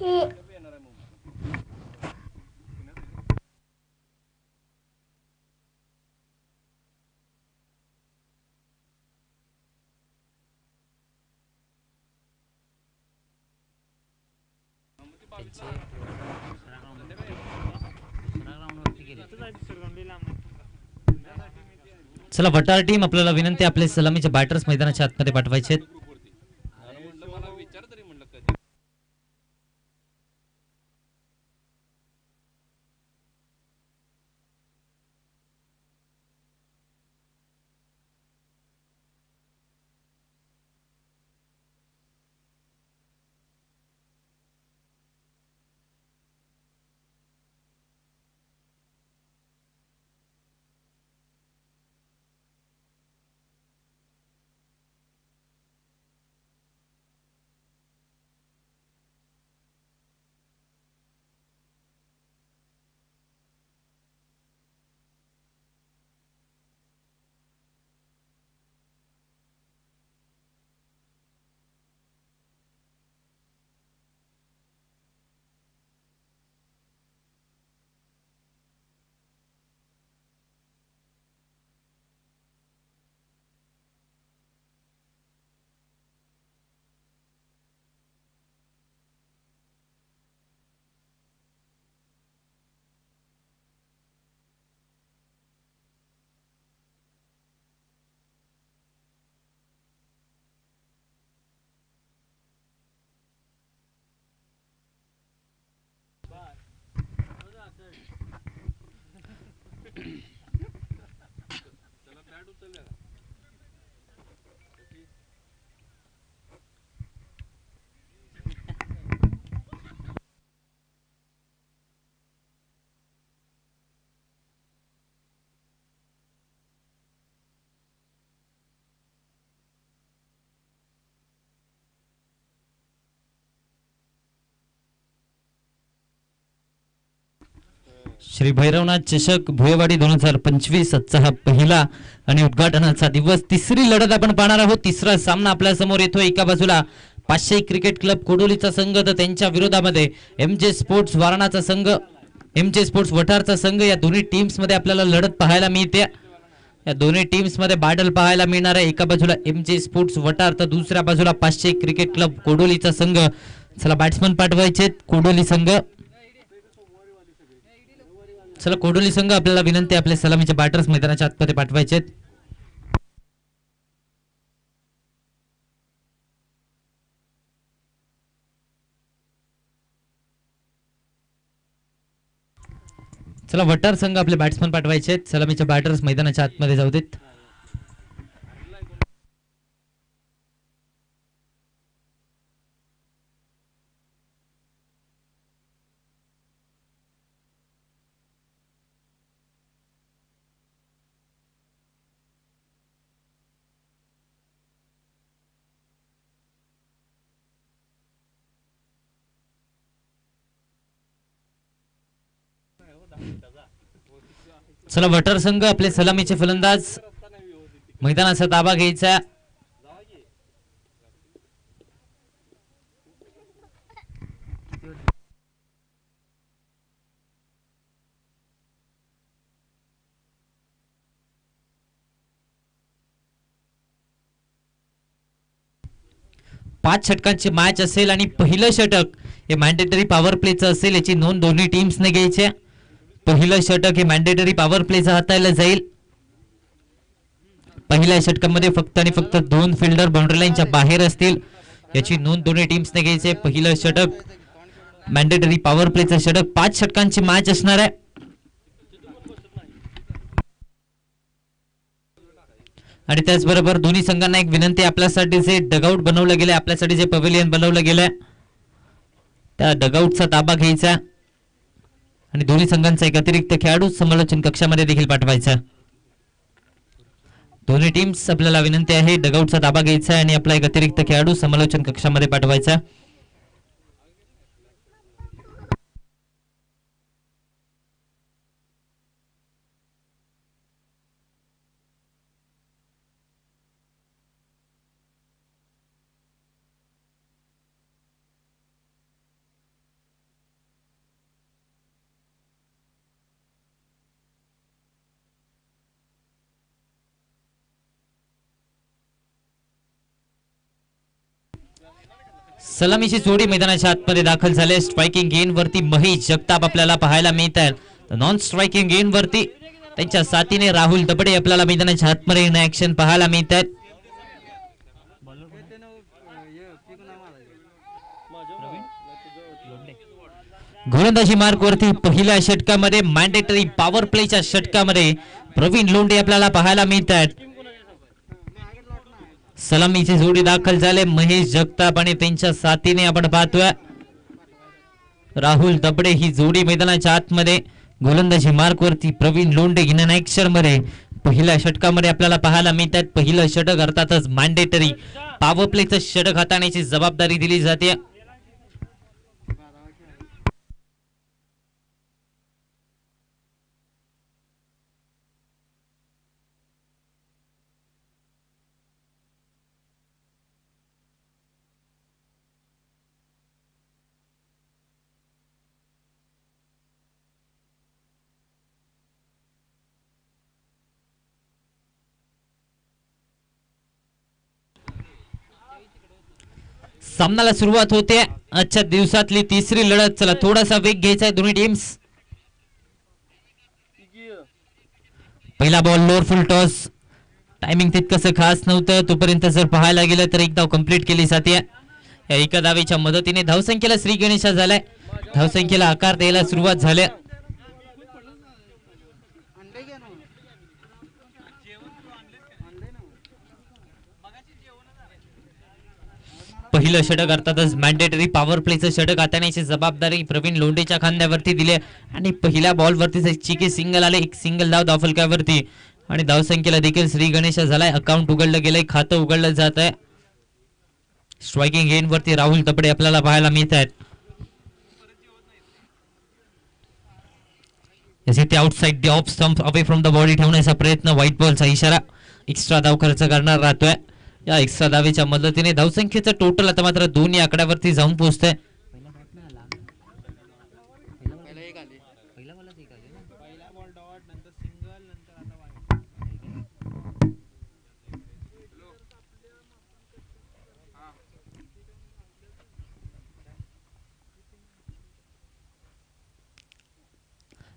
चला वटार टीम आपल्याला विनंती, आपले सलामीचे बॅटर्स मैदानाच्या आतमध्ये पाठवायचे. श्री भैरवनाथ चषक भुयवाडी 2025 चा हा पहिला आणि उद्घाटनाचा दिवस. तिसरी लढत आपण पाहणार आहोत. तिसरा सामना आपल्या समोर येतो. एका बाजूला पाचशे क्रिकेट क्लब कोडोलीचा संघ, तर त्यांच्या विरोधामध्ये एमजे स्पोर्ट्स वारणाचा संघ, एमजे स्पोर्ट्स वठारचा संघ. या दोन्ही टीम्स मध्ये आपल्याला लढत पाहायला मिळते. या दोन्ही टीम्स मध्ये बॅटल पाहायला मिळणार आहे. एका बाजूला एमजे स्पोर्ट्स वठार, तर दुसऱ्या बाजूला पाचशे क्रिकेट क्लब कोडोलीचा संघ. चला बॅट्समन पाठवायचे कोडोली संघ. चला कोडोली संघ आपल्याला विनंती, आपले सलामीचे बॅटर्स मैदानाच्या आतमध्ये पाठवायचे. चला वटार संघ आपले बॅट्समन पाठवायचे. सलामीचे बॅटर्स मैदानाच्या आतमध्ये जाऊ देत. चला वटार संघ आपले सलामीचे फलंदाज, मैदानाचा ताबा घ्यायचा. पाच षटकांची मॅच असेल आणि पहिलं षटक हे मॅन्डेटरी पॉवर प्लेचं असेल. याची नोंद दोन्ही टीम्सने घ्यायची. पहिलं षटक हे मॅन्डेटरी पॉवर प्लेचं हाताळलं जाईल. पहिल्या षटकामध्ये फक्त आणि फक्त 2 फिल्डर बाउंड्री लाईनच्या बाहेर असतील. याची नोंद दोन्ही टीम्सने घ्यायची. पहिलं षटक मॅन्डेटरी पॉवर प्लेचं षटक. 5 षटकांची मॅच असणार आहे. आणि त्याचबरोबर दोन्ही संघांना एक विनंती, आपल्यासाठी जे डगआउट बनवलं गेलं, आपल्यासाठी जे पवेलियन बनवलं गेलंय, त्या डगआउटचा ताबा घ्यायचा आणि दोन्ही संघांचा एक अतिरिक्त खेळाडू समालोचन कक्षामध्ये देखील पाठवायचा. दोन्ही टीम्स आपल्याला विनंती आहे, डगआउटचा ताबा घ्यायचा आणि आपला एक अतिरिक्त खेळाडू समालोचन कक्षामध्ये पाठवायचा. सलामीची जोडी मैदानाच्या आतमध्ये दाखल झाले. स्ट्रायकिंग गेन वरती महेश जगताप आपल्याला पाहायला मिळत आहेत. नॉन स्ट्रायकिंग गेन वरती त्यांच्या साथीने राहुल दबडे आपल्याला मैदानाच्या आतमध्ये इन ऍक्शन पाहायला मिळत आहेत. गोलंदाजी मार्क वरती पहिल्या षटकामध्ये मॅन्डेटरी पॉवर प्लेच्या षटकामध्ये प्रवीण लोंढे आपल्याला पाहायला मिळत आहेत. सलामीची जोडी दाखल झाले. महेश जगताप आणि त्यांच्या साथीने आपण पाहतोय राहुल दबडे ही जोडी मैदानाच्या आतमध्ये गोलंदाजी मार्क वरती प्रवीण लोंढे इन ऍक्शन मध्ये पहिल्या षटकामध्ये आपल्याला पाहायला मिळत आहेत. पहिलं षटक अर्थातच मॅन्डेटरी पॉवर प्लेचं षटक हाताळण्याची जबाबदारी दिली जाते. सामन्याला सुरुवात होते. आजच्या दिवसातली तिसरी लढत. चला थोडासा वेग घ्यायचा आहे दोन्ही टीम्स. पहिला ball lower full toss. Timing तितकंसं खास नव्हतं. तोपर्यंत जर पाहायला गेलं तर एक धाव कंप्लीट केली जाते. या एका धावेच्या मदतीने धावसंख्येला श्री गणेशा झालाय. धावसंख्येला आकार द्यायला सुरुवात झाली. पहिलं षटक अर्थातच मॅन्डेटरी पॉवर प्लेचं षटक हाताळण्याची जबाबदारी प्रवीण लोंढेच्या खांद्यावरती दिली आणि पहिल्या बॉलवरती चिके सिंगल आले. एक सिंगल धाव धावफलकावरती आणि धावसंख्येला देखील श्री गणेश झालाय. अकाउंट उघडलं गेलंय. खातं उघडलं जात आहे. स्ट्रायकिंग गेन वरती राहुल दबडे आपल्याला पाहायला मिळत आहेत. जसे ते outside the off stump away from the body ठेवण्याचा प्रयत्न. व्हाईट बॉलचा इशारा. एक्स्ट्रा धाव खर्च करणार राहतोय. या एक्स्ट्रा धावेच्या मदतीने धावसंख्येचं टोटल आता मात्र 2 या आकड्यावरती जाऊन पोहोचतंय.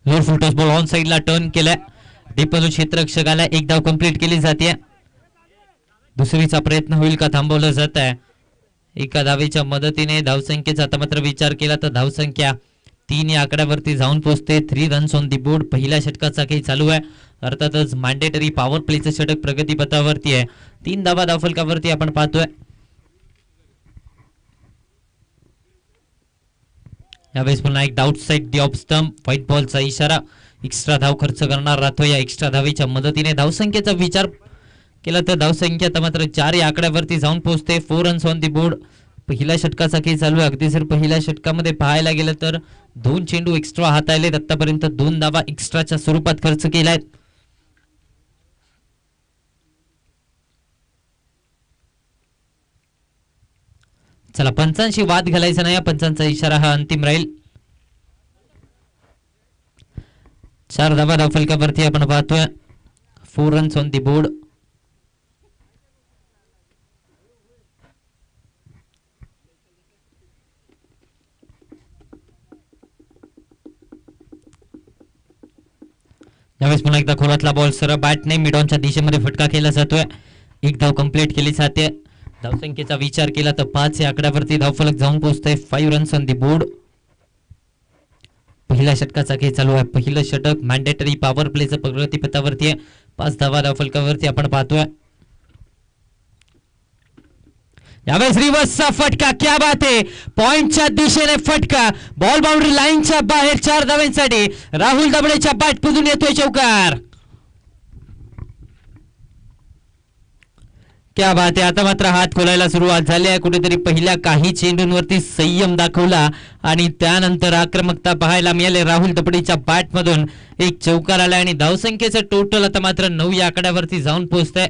Lower full toss ball on साइडला टर्न केलाय. डीपमधून क्षेत्ररक्षकाला एक धाव कंप्लीट केली जाते. दुसरीचा प्रयत्न होईल का थांबवलं जात आहे. एका धावेच्या मदतीने धावसंख्येचा आता मात्र विचार केला तर धावसंख्या 3 या आकड्यावरती जाऊन पोहोचते. 3 रन्स ऑन दी बोर्ड. पहिल्या षटकाचा काही चालू आहे. अर्थातच मॅन्डेटरी पॉवर प्लेचं षटक प्रगतीपथावरती आहे. 3 धावा धावफलकावरती आपण पाहतोय. यावेळेस पुन्हा एक out side the off stump. White बॉलचा इशारा. एक्स्ट्रा धाव खर्च करणार राहतो. या एक्स्ट्रा धावेच्या मदतीने धावसंख्येचा विचार केला तर धावसंख्या आता मात्र 4 या आकड्यावरती जाऊन पोहोचते. 4 रन्स ऑन दी बोर्ड. पहिल्या षटकाचा खेळ चालू आहे. अगदी जर पहिल्या षटकामध्ये पाहायला गेलं तर 2 चेंडू एक्स्ट्रा हाताळलेत. आतापर्यंत 2 धावा एक्स्ट्राच्या स्वरूपात खर्च केलाय. चला पंचांशी वाद घालायचा नाही. पंचांचा इशारा हा अंतिम राहील. 4 धावा धावफलकावरती आपण पाहतोय. 4 रन्स ऑन दी बोर्ड. यावेळेस पुन्हा एकदा खोलातला बॉल सरळ बॅटने मिडॉनच्या दिशेमध्ये फटका केला जातोय. एक धाव कंप्लीट केली जाते. धावसंख्येचा विचार केला तर 5 या आकड्यावरती धावफलक जाऊन पोहोचतोय. 5 रन्स ऑन दी बोर्ड. पहिल्या षटकाचा खेळ चालू आहे. पहिलं षटक मॅन्डेटरी पॉवर प्लेचं प्रगतीपथावरती आहे. 5 धावा धावफलकावरती आपण पाहतोय. यावेळेस रिव्हर्सचा फटका. क्या बात आहे. पॉइंटच्या दिशेने फटका. बॉल बाउंड्री लाईनच्या बाहेर 4 धावांसाठी राहुल दबडेच्या बॅटमधून येतोय चौकार. क्या बात आहे. आता मात्र हात खोलायला सुरुवात झाली आहे. कुठेतरी पहिल्या काही चेंडूंवरती संयम दाखवला आणि त्यानंतर आक्रमकता पाहायला मिळाली. राहुल दबडेच्या बॅटमधून एक चौकार आला आणि धावसंख्येचं टोटल आता मात्र 9 या आकड्यावरती जाऊन पोहोचतंय.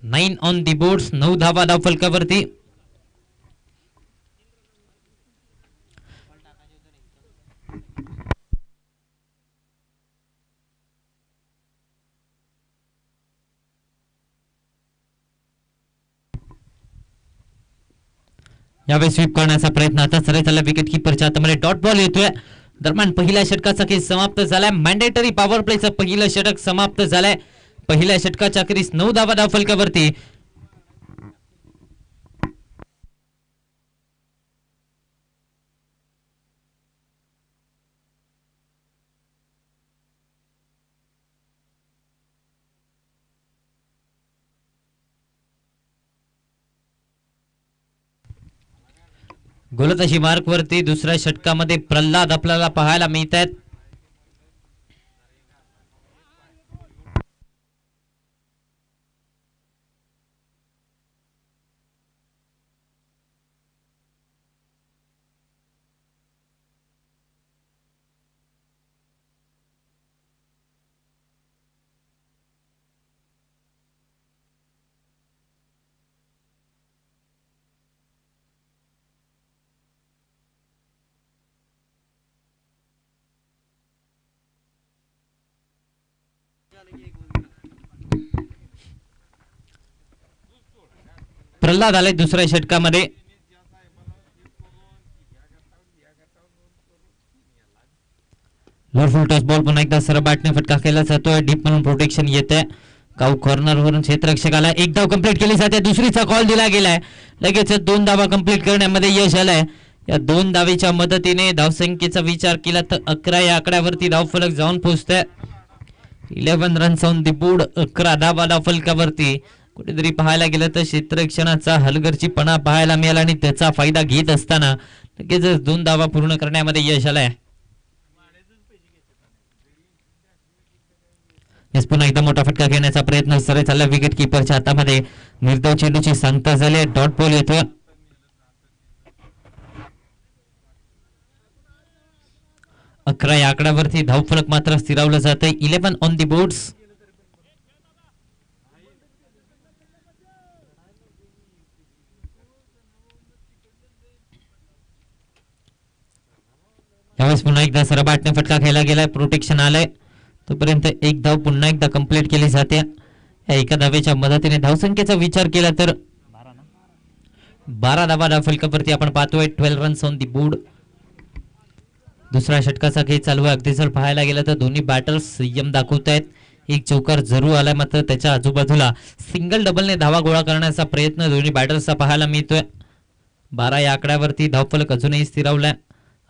9 ऑन दी बोर्ड्स. 9 धावा धावफलकावरती. यावेळी स्वीप करण्याचा प्रयत्न आता सरळ चालला विकेट किपरच्या हातामध्ये डॉट बॉल येतोय. दरम्यान पहिल्या षटकाचा खेळ समाप्त झालाय. मॅन्डेटरी पॉवर प्लेचं पहिलं षटक समाप्त झालंय. पहिल्या षटकाच्या अखेरीस 9 धावा धावफलकावरती. गोलंदाजी मार्क वरती दुसऱ्या षटकामध्ये प्रल्हाद आपल्याला पाहायला मिळत आहेत. प्रल्हाद आले दुसऱ्या षटकामध्ये. लोअर फुल टॉस बॉल पुन्हा एकदा सरळ बॅटने फटका केला जातोय. डीप म्हणून प्रोटेक्शन येते. काऊ कॉर्नर वरून क्षेत्ररक्षकाला एक धाव कंप्लीट केली जाते. दुसरीचा कॉल दिला गेलाय. लगेच 2 धावा कंप्लीट करण्यामध्ये यश आलंय. या 2 धावेच्या मदतीने धावसंख्येचा विचार केला तर 11 या आकड्यावरती धावफलक जाऊन पोहोचतोय. 11 रन्स ऑन द बोर्ड. 11 धावा धावफलकावरती. कुठेतरी पाहायला गेलं तर क्षेत्ररक्षणाचा हलगर्जीपणा पाहायला मिळाला आणि त्याचा फायदा घेत असताना लगेच 2 धावा पूर्ण करण्यामध्ये यश आलंय. पुन्हा एकदा मोठा फटका घेण्याचा प्रयत्न सरळ चालला विकेट किपरच्या हातामध्ये. निर्धाव चेंडूची सांगता झाली. डॉट बॉल येतोय. 11 या आकड्यावरती धावफलक मात्र स्थिरावलं जातंय. 11 ऑन दी बोर्ड्स. यावेळेस पुन्हा एकदा सरळ बॅटने फटका खेळला गेलाय. प्रोटेक्शन आलंय. तोपर्यंत एक धाव पुन्हा एकदा कंप्लीट केली जाते. या एका धावेच्या मदतीने धावसंख्येचा विचार केला तर 12 धावा धावफलकावरती आपण पाहतोय. 12 रन्स ऑन दी बोर्ड. दुसऱ्या षटकाचा खेळ चालू आहे. अगदी जर पाहायला गेलं तर दोन्ही बॅटर्स संयम दाखवत आहेत. एक चौकार जरूर आलाय मात्र त्याच्या आजूबाजूला सिंगल डबलने धावा गोळा करण्याचा प्रयत्न दोन्ही बॅटर्सचा पाहायला मिळतोय. 12 या आकड्यावरती धावफलक अजूनही स्थिरावलाय.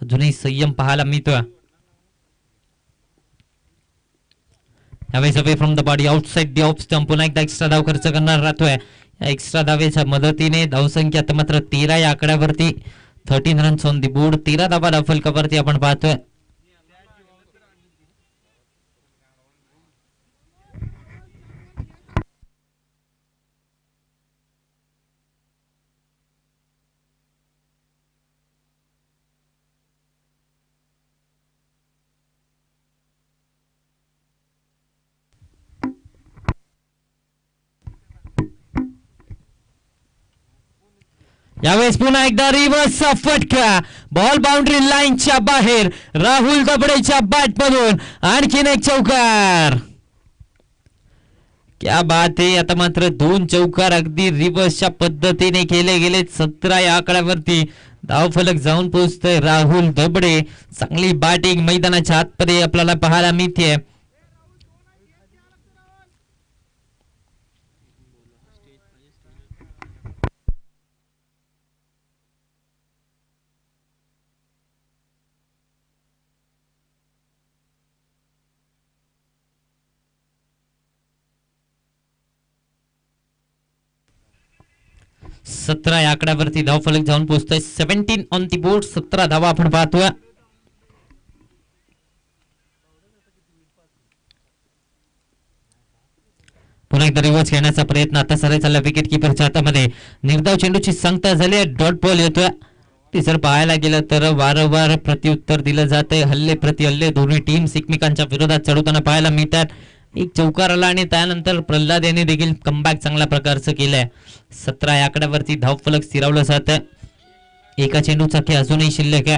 अजूनही संयम पाहायला मिळतोय. यावेळेस away from the body outside the off stump पुन्हा एकदा एक्स्ट्रा धाव खर्च करणार राहतोय. या एक्स्ट्रा धावेच्या मदतीने धावसंख्या आता मात्र 13 या आकड्यावरती. 13 रन्स ऑन दी बोर्ड. 13 धावा धावफलकावरती आपण पाहतोय. यावेळेस पुन्हा एकदा रिव्हर्सचा फटका. बॉल बाउंड्री लाईनच्या बाहेर. राहुल दबडेच्या बॅट मधून आणखीन एक चौकार. क्या बात आहे. आता मात्र 2 चौकार अगदी रिव्हर्सच्या पद्धतीने केले गेले. 17 या आकड्यावरती धावफलक जाऊन पोहोचतोय. राहुल दबडे चांगली बॅटिंग मैदानाच्या आतमध्ये आपल्याला पाहायला मिळते. सतरा या आकड्यावरती धावफलक जाऊन पोहोचतोय. 17 ऑन दी बोर्ड. 17 धावा आपण पाहतोय. पुन्हा एकदा रिव्हर्स खेळण्याचा प्रयत्न आता सरळ चालला विकेट किपरच्या हातामध्ये. निर्धाव चेंडूची सांगता झाली. डॉट बॉल येतोय. ती जर पाहायला गेलं तर वारंवार प्रत्युत्तर दिलं जाते. हल्ले प्रति हल्ले दोन्ही टीम्स एकमेकांच्या विरोधात चढवताना पाहायला मिळतात. एक चौकार आला आणि त्यानंतर प्रल्हाद यांनी देखील कमबॅक चांगल्या प्रकारचं केलंय. 17 या आकड्यावरती धावफलक स्थिरावलं जातं. एका चेंडूचा खेळ अजूनही शिल्लक आहे.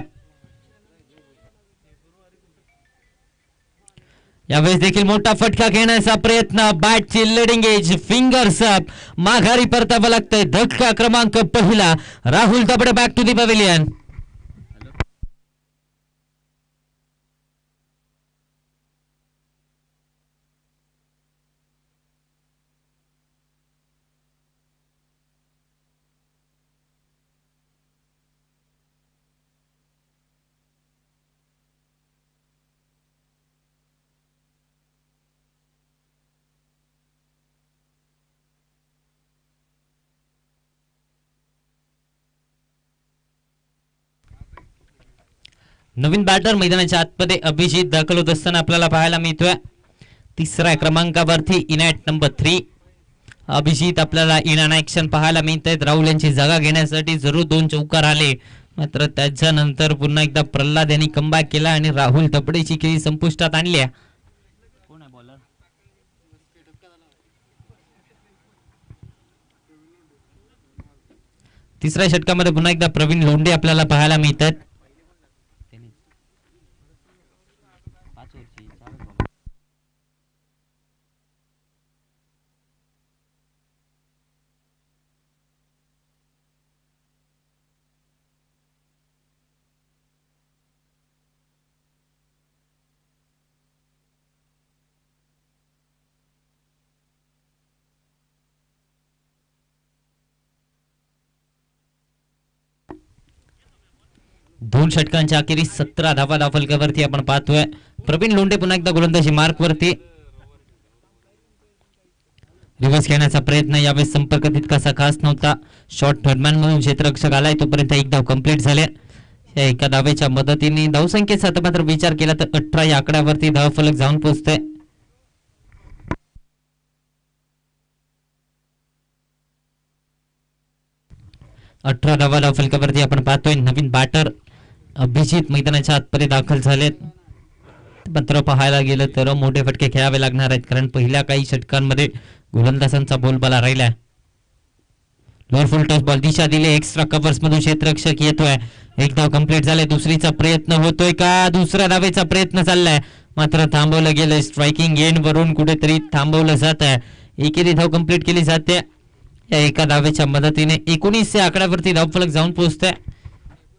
यावेळेस देखील मोठा फटका घेण्याचा प्रयत्न, बॅटची लिडिंग एज, फिंगर्स अप, माघारी परतावं लागतंय. धक्का क्रमांक पहिला, Rahul Dabde back to the pavilion. नवीन बॅटर मैदानाच्या आतमध्ये अभिजित दाखल होत असताना आपल्याला पाहायला मिळतोय. तिसऱ्या क्रमांकावरती इनॅट नंबर 3 अभिजित आपल्याला इन ऍक्शन पाहायला मिळत आहेत. राहुल यांची जागा घेण्यासाठी जरूर 2 चौकार आले, मात्र त्याच्यानंतर पुन्हा एकदा प्रल्हाद यांनी कमबॅक केला आणि राहुल दबडेची खेळी संपुष्टात आणली. तिसऱ्या षटकामध्ये पुन्हा एकदा प्रवीण लोंढे आपल्याला पाहायला मिळतात. दोन षटकांच्या अखेरीस 17 धावा धावफलकावरती आपण पाहतोय. प्रवीण लोंढे पुन्हा एकदा गोलंदाजी मार्क वरती. रिव्हर्स घेण्याचा प्रयत्न, यावेळेस संपर्क तितकासा खास नव्हता. शॉर्ट थर्डमॅन म्हणून क्षेत्ररक्षक आलाय, तोपर्यंत एक धाव कंप्लीट झाले. या एका धावेच्या मदतीने धावसंख्येचा मात्र विचार केला तर 18 या आकड्यावरती धावफलक जाऊन पोहोचतोय. अठरा धावा धावफलकावरती आपण पाहतोय. नवीन बॅटर अभिजित मैदानाच्या आतमध्ये दाखल झालेत. मात्र पाहायला गेलं तर मोठे फटके खेळावे लागणार आहेत, कारण पहिल्या काही षटकांमध्ये गोलंदाजांचा बोलबाला राहिलाय. लोअर फुल टॉस बॉल दिशा दिली, एक्स्ट्रा कव्हर्स मधून क्षेत्ररक्षक येतोय. एक धाव कंप्लीट झाले. दुसरीचा प्रयत्न होतोय का? दुसऱ्या धावेचा प्रयत्न चाललाय, मात्र थांबवलं गेलंय. स्ट्रायकिंग एंड वरून कुठेतरी थांबवलं जात आहे. एकेरी धाव कंप्लीट केली जाते. या एका धावेच्या मदतीने 19 या आकड्यावरती धावफलक जाऊन पोहोचतोय.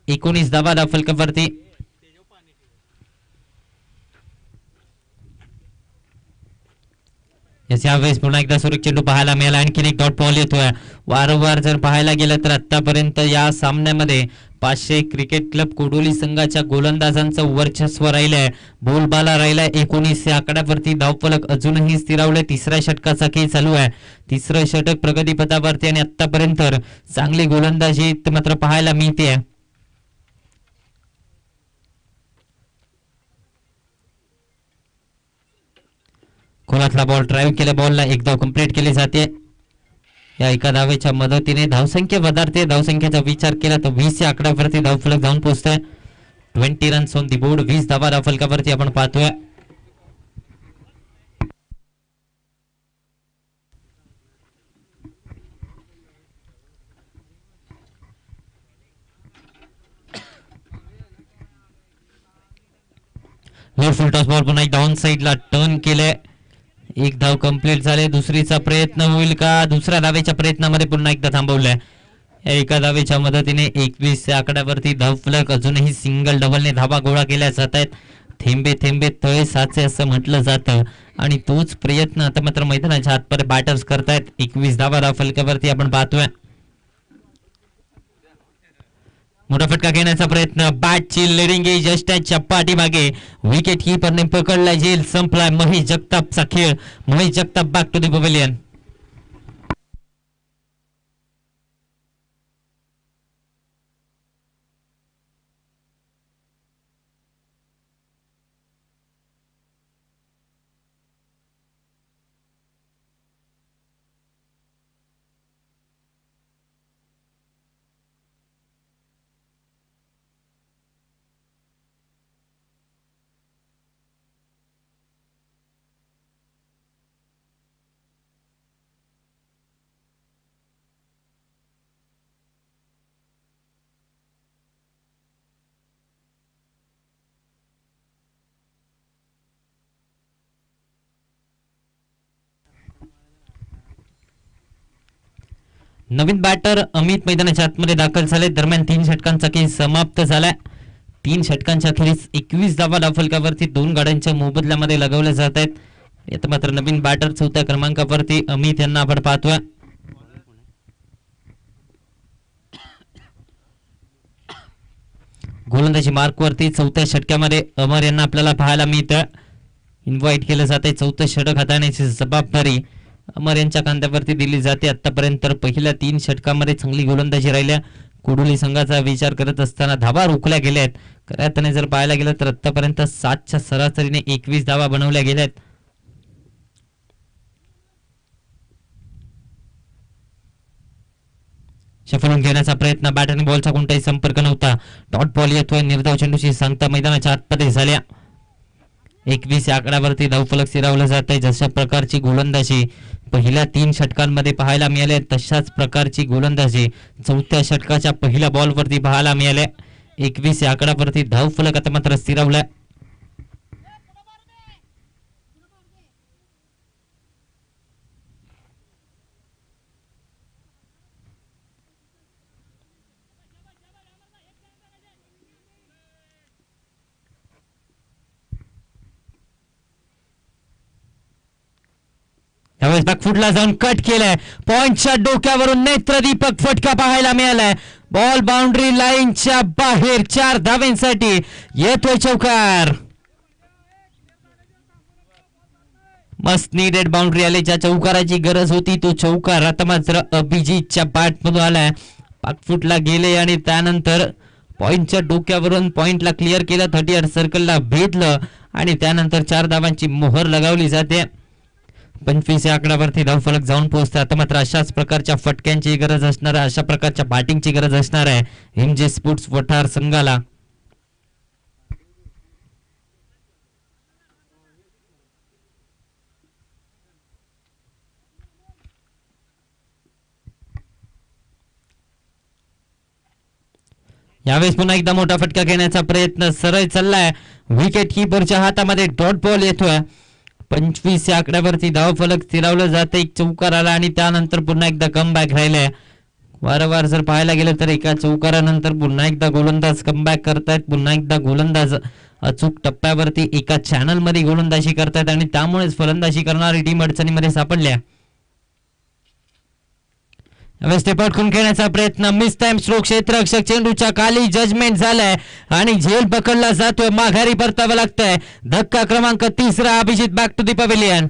19 धावा धावफलकावरती. यावेळेस पुन्हा एकदा सुरेख चेंडू पाहायला मिळाला. आणखीन एक डॉट बॉल येतोय. वारंवार जर पाहायला गेलं तर आतापर्यंत या सामन्यामध्ये 500 क्रिकेट क्लब कोडोली संघाच्या गोलंदाजांचं वर्चस्व राहिलंय. बोलबाला राहिलाय. 19 या आकड्यावरती धावफलक अजूनही स्थिरावलंय. तिसऱ्या षटकाचा खेळ चालू आहे. तिसरं षटक प्रगतीपथावरती आणि आतापर्यंत चांगली गोलंदाजी मात्र पाहायला मिळते. खोलातला बॉल ड्राईव्ह केल्या बॉलला एक धाव कंप्लीट केली जाते. या एका धावेच्या मदतीने धावसंख्या वधारते. धावसंख्येचा विचार केला तर 20 या आकड्यावरती धावफलक जाऊन पोहोचतोय. 20 रन्स ऑन दी बोर्ड. 20 धावा धावफलकावरती आपण पाहतोय. लोअर फुल टॉस बॉल पुन्हा एकदा ऑन साइडला टर्न केले. एक धाव कंप्लीट झाले. दुसरीचा प्रयत्न होईल का? दुसऱ्या धावेच्या प्रयत्नामध्ये पुन्हा एकदा थांबवलंय. एका धावेच्या मदतीने 21 आकड्यावरती धावफलक. अजूनही सिंगल डबलने धावा गोळा केल्या जात आहेत. थेंबे थेंबे तळे साचे असं म्हटलं जातं आणि तोच प्रयत्न आता मात्र मैदानाच्या आतपर्यंत बॅटर्स करतायत. 21 धावा धावफलकावरती आपण पाहतोय. मोठा फटका घेण्याचा प्रयत्न. बॅटची लिडिंग एज जस्टच्या पाठीमागे. विकेट कीपरने पकडला. झेल संपलाय. महेश जगतापचा खेळ. Mahesh Jagtap back to the pavilion. नवीन बॅटर अमित मैदानाच्या आतमध्ये दाखल झाले. दरम्यान 3 षटकांचा खेळ समाप्त झालाय. 3 षटकांच्या अखेरीस 21 धावा धावफलकावरती 2 गाड्यांच्या मोबदल्यामध्ये लगवल्या जात आहेत. आता मात्र नवीन बॅटर 4थ्या क्रमांकावरती अमित यांना आपण पाहतोय. गोलंदाजी मार्कवरती 4थ्या षटकामध्ये अमर यांना आपल्याला पाहायला मिळतं. इन्व्हाइट केलं जाते. 4थं षटक हाताळण्याची जबाबदारी अमर यांच्या खांद्यावरती दिली जाते. आतापर्यंत पहिल्या 3 षटकामध्ये चांगली गोलंदाजी राहिल्या. कोडोली संघाचा विचार करत असताना धावा रोखल्या गेल्या आहेत. खऱ्या अर्थाने जर पाहायला गेलं तर आतापर्यंत 7च्या सरासरीने 21 धावा बनवल्या गेल्या आहेत. शफलून घेण्याचा प्रयत्न, बॅट आणि बॉलचा कोणताही संपर्क नव्हता. डॉट बॉल येतोय. निर्धाव चेंडूची सांगता मैदानाच्या आतमध्ये झाल्या. 21 या आकड्यावरती धावफलक स्थिरावलं जात आहे. जशा प्रकारची गोलंदाजी पहिल्या 3 षटकांमध्ये पाहायला मिळाले तशाच प्रकारची गोलंदाजी 4थ्या षटकाच्या पहिल्या बॉलवरती पाहायला मिळाले. 21 या आकड्यावरती धावफलक आता मात्र स्थिरावलाय. यावेळेस बॅकफुटला जाऊन कट केलाय. पॉइंटच्या डोक्यावरून नेत्रदीपक फटका पाहायला मिळालाय. बॉल बाउंड्री लाईनच्या बाहेर 4 धावांसाठी येतोय चौकार. मस्त नीडेड बाउंड्री आली. ज्या चौकाराची गरज होती तो चौकार आता मात्र अभिजितच्या बॅट मधून आलाय. बॅकफुटला गेले आणि त्यानंतर पॉइंटच्या डोक्यावरून पॉइंटला क्लिअर केलं. 30 सर्कलला भेदलं आणि त्यानंतर 4 धावांची मोहर लगावली जाते. 25 या आकड्यावरती धावफलक जाऊन पोहोचते. आता मात्र अशाच प्रकारच्या फटक्यांची गरज असणार आहे. अशा प्रकारच्या बॅटिंगची गरज असणार आहे एमजे स्पोर्ट्स वठार संघाला. यावेळेस पुन्हा एकदा मोठा फटका घेण्याचा प्रयत्न सरळ चाललाय. विकेट कीपरच्या हातामध्ये डॉट बॉल येतोय. 25 या आकड्यावरती धावफलक स्थिरावलं जातं. एक चौकार आला आणि त्यानंतर पुन्हा एकदा कमबॅक राहिलंय. वारंवार जर पाहायला गेलं तर एका चौकारानंतर पुन्हा एकदा गोलंदाज कमबॅक करतायत. पुन्हा एकदा गोलंदाज अचूक टप्प्यावरती एका चॅनल मध्ये गोलंदाजी करतायत आणि त्यामुळेच फलंदाजी करणारी टीम अडचणीमध्ये सापडल्या. स्टेपआउट करून खेळण्याचा प्रयत्न, मिस टाइम स्ट्रोक. क्षेत्ररक्षक चेंडूच्या खाली जजमेंट झालाय आणि झेल पकडला जातोय. माघारी परतावं लागतंय. धक्का क्रमांक 3 Abhijit back to the pavilion.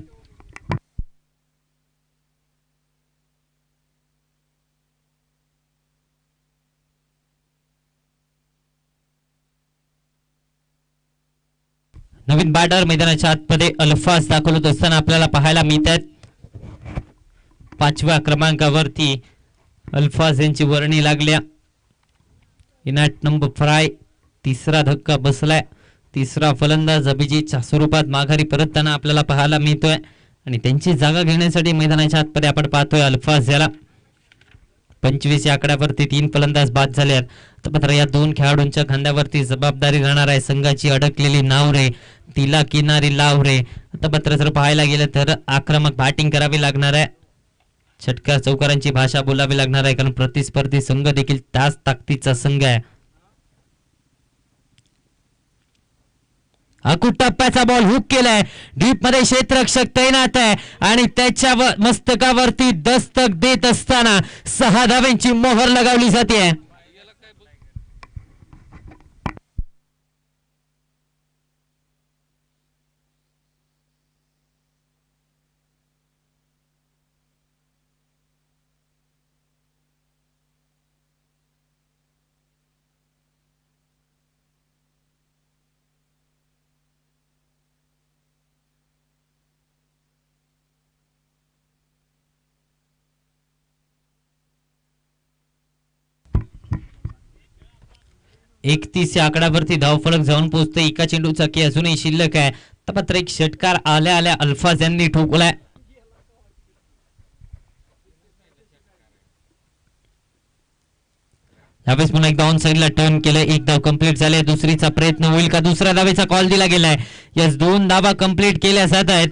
नवीन बॅटर मैदानाच्या आतमध्ये अल्फाज दाखल होत असताना आपल्याला पाहायला मिळत आहेत. 5व्या क्रमांकावरती अल्फाज यांची वर्णी लागल्या. In at number fry. 3रा धक्का बसलाय. 3रा फलंदाज अभिजितच्या स्वरूपात माघारी परतताना आपल्याला पाहायला मिळतोय आणि त्यांची जागा घेण्यासाठी मैदानाच्या आतमध्ये आपण पाहतोय अल्फाज याला. 25 या आकड्यावरती 3 फलंदाज बाद झाले आहेत. तर मात्र या 2 खेळाडूंच्या खांद्यावरती जबाबदारी राहणार आहे संघाची अडकलेली नाव रे, तिला किनारी लाव रे. आता मात्र जर पाहायला गेलं तर आक्रमक बॅटिंग करावी लागणार आहे. षटकार चौकारांची भाषा बोलावी लागणार आहे कारण प्रतिस्पर्धी संघ देखील त्याच ताकदीचा संघ आहे. अकुट टप्प्याचा बॉल हुक केलाय. डीप मध्ये क्षेत्ररक्षक तैनात आहे आणि त्याच्या मस्तकावरती दस्तक देत असताना 6 धावांची मोहर लगावली जाते. एकतीस या आकड्यावरती धावफलक जाऊन पोहोचते. एका चेंडूचा की अजूनही शिल्लक आहे. तर एक षटकार आल्या आल्या अल्फाज यांनी ठोकलाय. यावेळेस पुन्हा एकदा ऑन साइडला टर्न केलं. एक धाव कंप्लीट झाले. दुसरीचा प्रयत्न होईल का? दुसऱ्या धावेचा कॉल दिला गेलाय. यस 2 धावा कंप्लीट केल्या जात आहेत.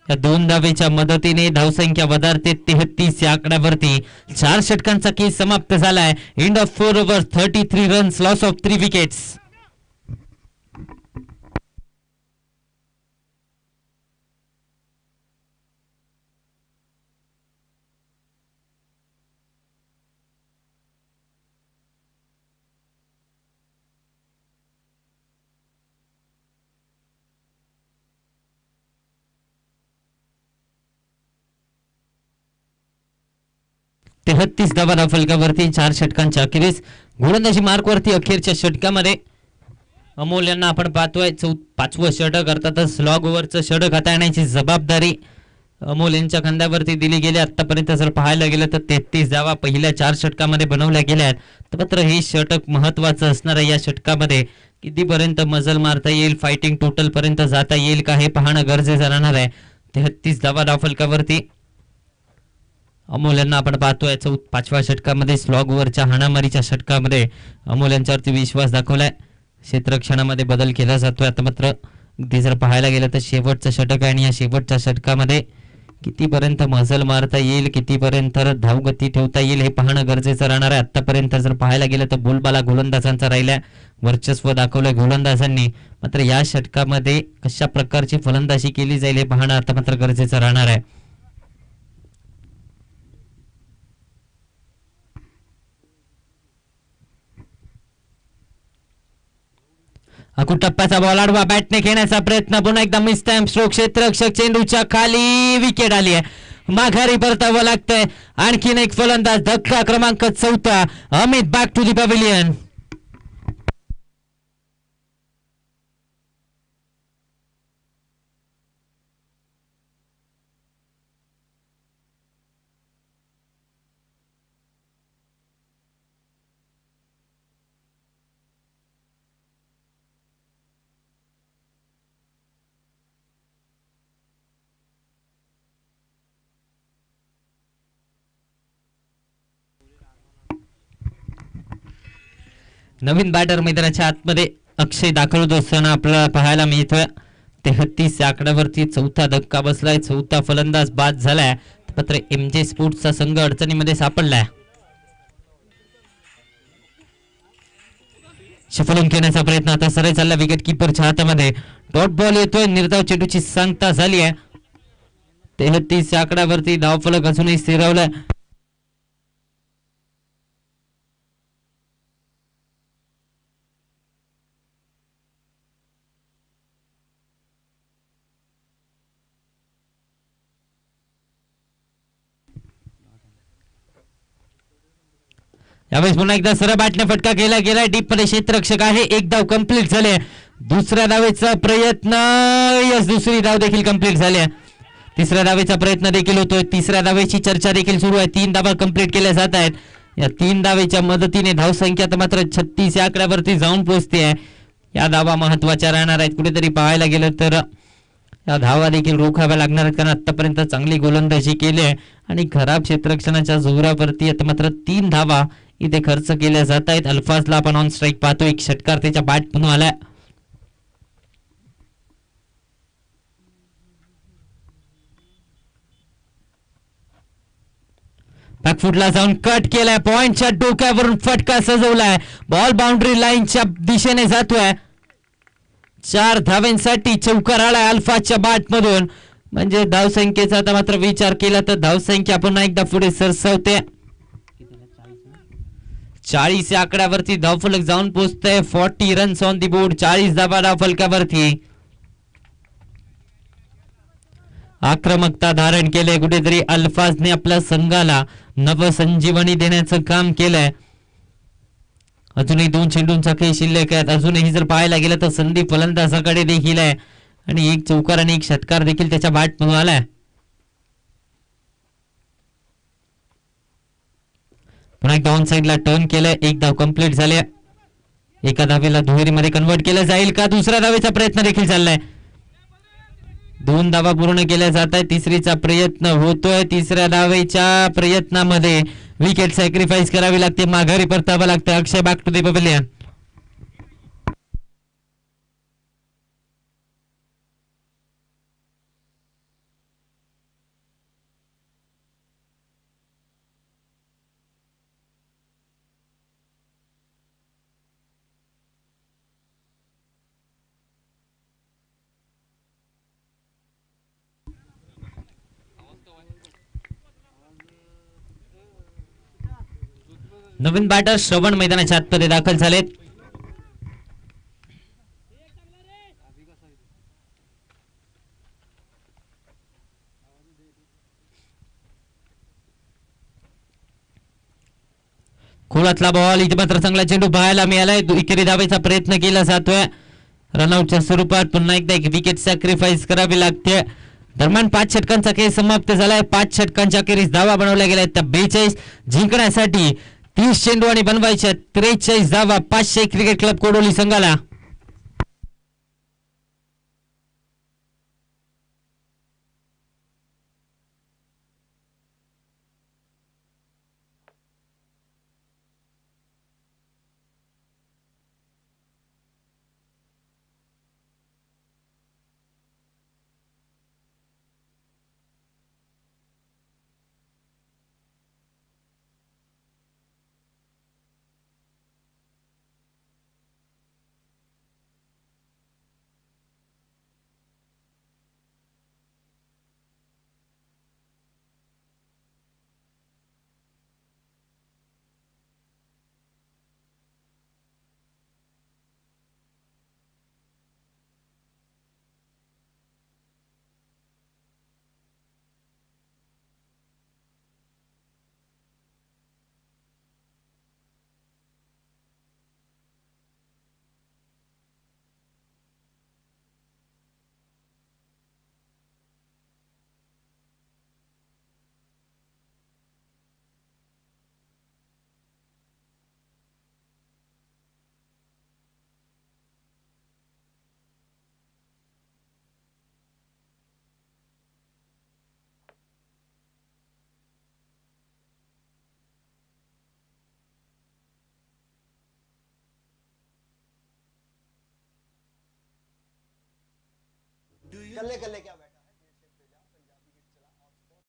या 2 धावेच्या मदतीने धावसंख्या वधारते 33 या आकड्यावरती. 4 षटकांचा खेळ समाप्त झालाय. End of 4 over 33 runs, loss of 3 wickets. तेहतीस धावा फलकावरती 4 षटकांच्या अखेरीस. गोलंदाजी मार्कवरती अखेरच्या षटकामध्ये अमोल यांना आपण पाहतोय. 5वं षटक, अर्थातच स्लॉग ओव्हरचं षटक हाताळण्याची जबाबदारी अमोल यांच्या खांद्यावरती दिली गेली. आतापर्यंत जर पाहायला गेलं तर 33 धावा पहिल्या 4 षटकामध्ये बनवल्या गेल्या आहेत. तर मात्र हे षटक महत्वाचं असणार आहे. या षटकामध्ये कितीपर्यंत मजल मारता येईल, फायटिंग टोटल पर्यंत जाता येईल का, हे पाहणं गरजेचं राहणार आहे. 33 धावा फलकावरती अमोल यांना आपण पाहतोय. 5व्या षटकामध्ये स्लॉग ओव्हरच्या हाणामारीच्या षटकामध्ये अमोल यांच्यावरती विश्वास दाखवलाय. क्षेत्ररक्षणामध्ये बदल केला जातोय. आता मात्र ते जर पाहायला गेलं तर शेवटचं षटक आहे आणि या शेवटच्या षटकामध्ये कितीपर्यंत मजल मारता येईल, कितीपर्यंत धावगती ठेवता येईल, हे पाहणं गरजेचं राहणार आहे. आतापर्यंत जर पाहायला गेलं तर बोलबाला गोलंदाजांचा राहिलाय, वर्चस्व दाखवलंय गोलंदाजांनी. मात्र या षटकामध्ये कशा प्रकारची फलंदाजी केली जाईल हे पाहणं आता मात्र गरजेचं राहणार आहे. टप्प्याचा बॉल आडवा बॅटने खेळण्याचा प्रयत्न, पुन्हा एकदा मिस टाइम स्ट्रोक. क्षेत्ररक्षक चेंडूच्या खाली, विकेट आली आहे. माघारी परतावं लागतंय. आणखीन एक फलंदाज, धक्का क्रमांक 4. Amit back to the pavilion. नवीन बॅटर मैदानाच्या आतमध्ये अक्षय दाखल होत असताना आपल्याला पाहायला मिळतोय. 33 या आकड्यावरती 4था धक्का बसलाय. 4था फलंदाज बाद झालाय. मात्र MJ स्पोर्ट्सचा संघ अडचणीमध्ये सापडलाय. शफलून खेळण्याचा प्रयत्न आता सरळ चालला विकेट किपरच्या हातामध्ये. डॉट बॉल येतोय. निर्धाव चेंडूची सांगता झाली आहे. 33 या आकड्यावरती धावफलक अजूनही स्थिरावलाय. यावेळेस पुन्हा एकदा सरळ बॅटने फटका केला गेलाय. डीप मध्ये क्षेत्ररक्षक आहे. 1 धाव कंप्लीट झाले. दुसऱ्या धावेचा प्रयत्न, यस, दुसरी धाव देखील कंप्लीट झाली. तिसऱ्या धावेचा प्रयत्न देखील होतोय. तिसऱ्या धावेची चर्चा देखील सुरू आहे. 3 धावा कंप्लीट केल्या जात आहेत. या 3 धावेच्या मदतीने धावसंख्या मात्र 36 या आकड्यावरती जाऊन पोहोचते आहे. या धावा महत्वाच्या राहणार आहेत. कुठेतरी पाहायला गेलं तर या धावा देखील रोखाव्या लागणार आहेत, कारण आतापर्यंत चांगली गोलंदाजी केली आहे आणि खराब क्षेत्ररक्षणाच्या जोरावरती आता मात्र 3 धावा इथे खर्च केल्या जात आहेत. अल्फाजला आपण ऑन स्ट्राईक पाहतो. एक षटकार त्याच्या बॅट म्हणून आलाय. बॅकफुटला जाऊन कट केलाय. पॉइंटच्या डोक्यावरून फटका सजवलाय. बॉल बाउंड्री लाईनच्या दिशेने जातोय. 4 धाव्यांसाठी चौकार आलाय अल्फाजच्या बॅट मधून. म्हणजे धावसंख्येचा आता मात्र विचार केला तर धावसंख्या पुन्हा एकदा पुढे सरसावते. 40 या आकड्यावरती धावफलक जाऊन पोहोचतोय. 40 रन्स ऑन दी बोर्ड. 40 धावा धावफलकावरती. आक्रमकता धारण केले. कुठेतरी अल्फाजने आपल्या संघाला नवसंजीवनी देण्याचं काम केलंय. अजूनही 2 चेंडूंचा खेळ शिल्लक आहेत. अजूनही जर पाहायला गेलं तर संधी फलंदाजाकडे देखील आहे आणि 1 चौकार आणि 1 षटकार देखील त्याच्या बॅट मधून आलाय. पुन्हा एकदा ऑन साइडला टर्न केलंय. 1 धाव कंप्लीट झाले. एका धावेला दुहेरीमध्ये कन्वर्ट केलं जाईल का? दुसऱ्या धावेचा प्रयत्न देखील चाललाय. 2 धावा पूर्ण केल्या जात आहेत. तिसरीचा प्रयत्न होतोय. तिसऱ्या धावेच्या प्रयत्नामध्ये विकेट सॅक्रिफाईस करावी लागते. माघारी परतावं लागतं. Akshay back to the pavilion. नवीन बॅटर श्रवण मैदानाच्या आतमध्ये दाखल झालेत. खोलातला बॉल इथे मात्र चांगला चेंडू पाहायला मिळालाय. एकेरी धावायचा प्रयत्न केला जातोय. रनआउटच्या स्वरूपात पुन्हा एकदा एक विकेट सॅक्रिफाईस करावी लागते. दरम्यान 5 षटकांचा खेळ समाप्त झालाय. 5 षटकांच्या अखेरीस धावा बनवल्या गेल्या त्या 42. जिंकण्यासाठी 30 चेंडू आणि बनवायच्या 43 धावा 500 क्रिकेट क्लब कोडोली संघाला. कल्ले कल्ले क्या बैठा है पंजाबी के चला हॉटस्पॉट.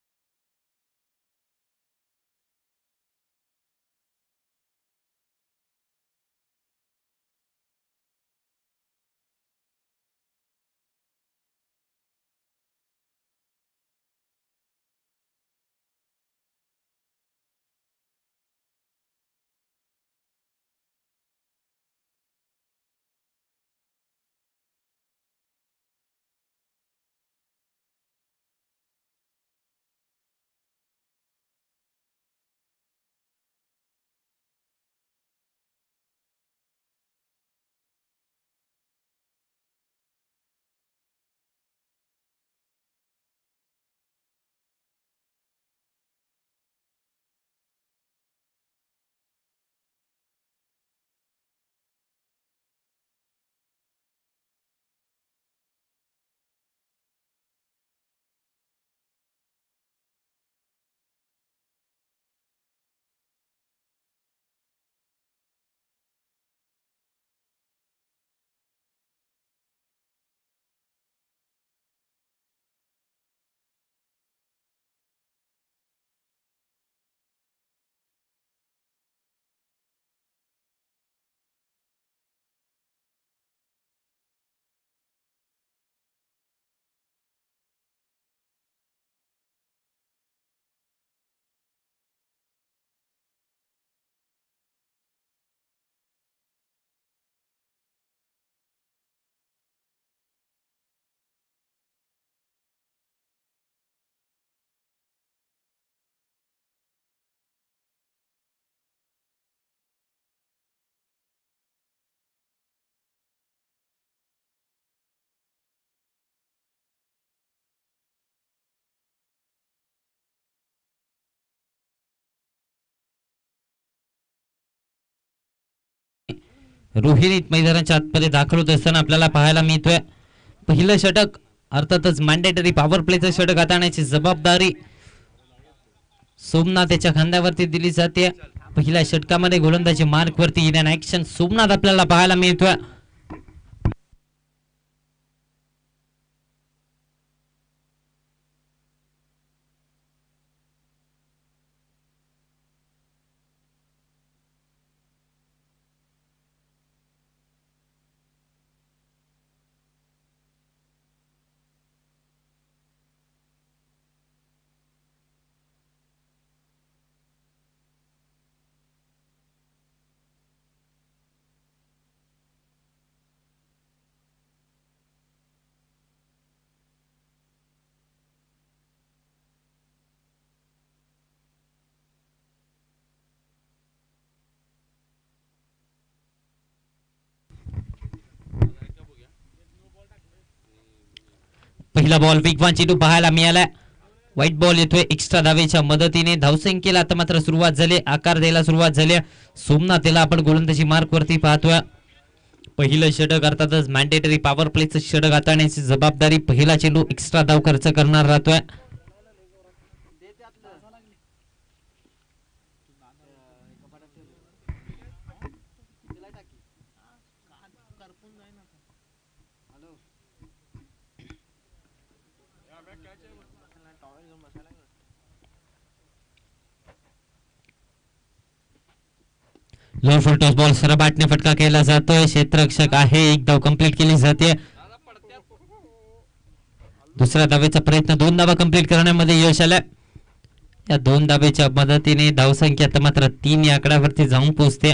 रोहित मैदानाच्या आतमध्ये दाखल होत असताना आपल्याला पाहायला मिळतोय पहिलं षटक. अर्थातच मॅन्डेटरी पॉवर प्लेचं षटक हाताळण्याची जबाबदारी सोमनाथ याच्या खांद्यावरती दिली जाते. पहिल्या षटकामध्ये गोलंदाजी मार्कवरती इन ऍक्शन सोमनाथ आपल्याला पाहायला मिळतोय. पहिला बॉल वेगवान चेंडू पाहायला मिळाला. व्हाईट बॉल येतोय एक्स्ट्रा धावेच्या मदतीने. धावसंख्येला आता मात्र सुरुवात झाली, आकार द्यायला सुरुवात झाली. सोमनाथ याला आपण गोलंदाजी मार्क वरती पाहतोय. पहिलं षटक अर्थातच मॅन्डेटरी पॉवर प्लेचं षटक हाताळण्याची जबाबदारी पहिला चेंडू एक्स्ट्रा धाव खर्च करणार राहतोय. लोअर फुल टॉस बॉल सरबाटने फटका केला जातोय. क्षेत्ररक्षक आहे, एक धाव कंप्लीट केली जाते. दुसऱ्या धावेचा प्रयत्न, 2 धावा कंप्लीट करण्यामध्ये यश आलं. या 2 धावेच्या मदतीने धावसंख्या आता मात्र 3 या आकड्यावरती जाऊन पोहोचते.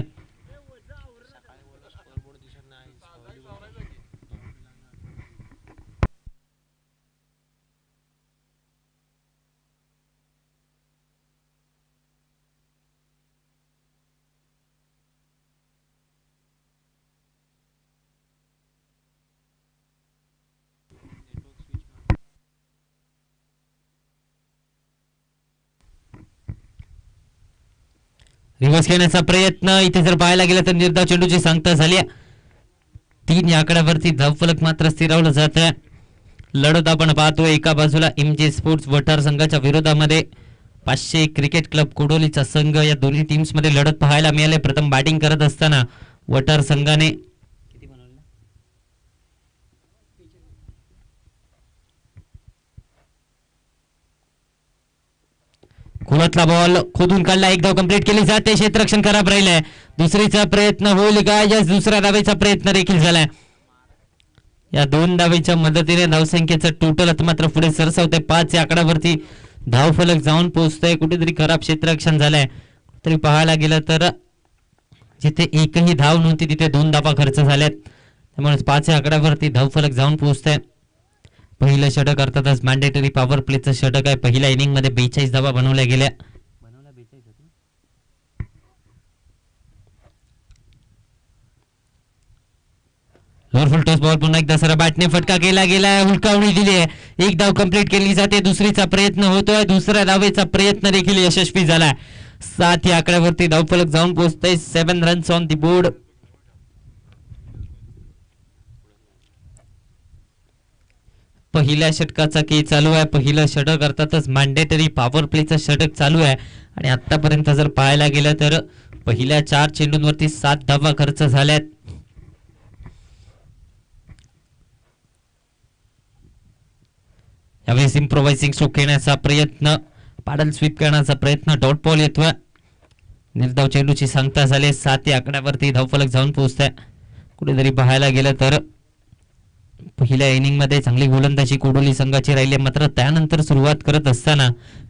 रिव्हर्स खेळण्याचा प्रयत्न इथे जर पाहायला गेलं तर निर्धाव चेंडूची सांगता झाली. 3 या आकड्यावरती धावफलक मात्र स्थिरावलं जात आहे. लढत आपण पाहतोय एका बाजूला MJ स्पोर्ट्स वठार संघाच्या विरोधामध्ये 500 क्रिकेट क्लब कोडोलीचा संघ. या दोन्ही टीम्स मध्ये लढत पाहायला मिळाले. प्रथम बॅटिंग करत असताना वठार संघाने खोलातला बॉल खोदून काढला, एक धाव कंप्लीट केली जाते. क्षेत्ररक्षण खराब राहिलंय. दुसरीचा प्रयत्न होईल का? यस, दुसऱ्या धावेचा प्रयत्न देखील झालाय. या 2 धावेच्या मदतीने धावसंख्येचं टोटल आता मात्र पुढे सरसावतंय. 5 या आकड्यावरती धावफलक जाऊन पोहोचतंय. कुठेतरी खराब क्षेत्ररक्षण झालंय. तरी पाहायला गेलं तर जिथे एकही धाव नव्हती तिथे 2 धावा खर्च झाल्यात. त्यामुळे 5 या आकड्यावरती धावफलक जाऊन पोहोचतंय. पहिलं षटक अर्थातच मॅन्डेटरी पॉवर प्लेचं षटक आहे. पहिल्या इनिंग मध्ये 42 धावा बनवल्या गेल्या. लोअर फुल टॉस बॉल पुन्हा एकदा सरा बॅटने फटका केला गेलाय. हुलकावणी दिली आहे, एक धाव कंप्लीट केली जाते. दुसरीचा प्रयत्न होतोय, दुसऱ्या धावेचा प्रयत्न देखील यशस्वी झालाय. 7 या आकड्यावरती धावफलक जाऊन पोहोचतंय. 7 रन्स ऑन दी बोर्ड. पहिल्या षटकाचा खेळ चालू आहे. पहिलं षटक अर्थातच मॅन्डेटरी पॉवर प्लेचं षटक चालू आहे. आणि आतापर्यंत जर पाहायला गेलं तर पहिल्या 4 चेंडूंवरती 7 धावा खर्च झाल्यात. यावेळेस इम्प्रोवायझिंग स्ट्रोक खेळण्याचा प्रयत्न, पाडल स्वीप करण्याचा प्रयत्न, डॉट बॉल येतोय. निर्धाव चेंडूची सांगता झाली. 7 या आकड्यावरती धावफलक जाऊन पोहोचतंय. कुठेतरी पाहायला गेलं तर पहिल्या इनिंग मध्ये चांगली गोलंदाजी कोडोली संघाची राहिली. मात्र त्यानंतर सुरुवात करत असताना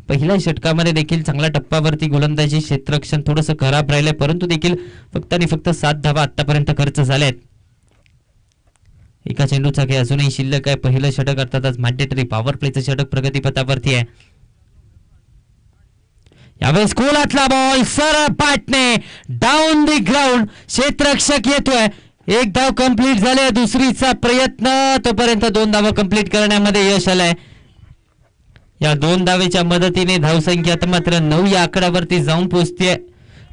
पहिल्या षटकामध्ये देखील चांगल्या टप्प्यावरती गोलंदाजी, क्षेत्ररक्षण थोडंसं खराब राहिलंय. परंतु देखील फक्त आणि फक्त 7 धावा आतापर्यंत खर्च झाल्यात. एका चेंडूचा खेळ अजूनही शिल्लक आहे. पहिलं षटक अर्थातच मॅन्डेटरी पॉवर प्लेचं षटक प्रगतीपथावरती आहे. यावेळेस कोलातला बॉल सरपाटने डाऊन दी ग्राउंड. क्षेत्ररक्षक येतोय, एक धाव कंप्लीट झाले. दुसरीचा प्रयत्न, तोपर्यंत 2 धावा कंप्लीट करण्यामध्ये यश आलंय. या 2 धावेच्या मदतीने धावसंख्या आता मात्र 9 या आकड्यावरती जाऊन पोहोचते.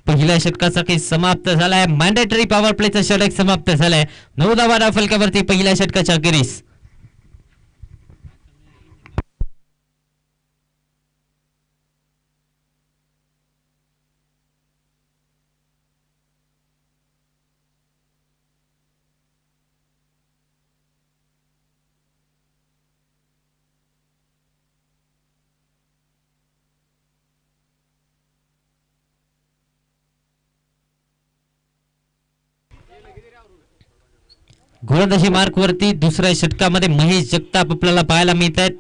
पहिल्या षटकाचा खेळ समाप्त झालाय. मॅन्डेटरी पॉवर प्लेचं षटक समाप्त झालंय. 9 धावा धावफलकावरती पहिल्या षटकाच्या अखेरीस. गोलंदाजी मार्क वरती दुसऱ्या षटकामध्ये महेश जगताप आपल्याला पाहायला मिळत आहेत.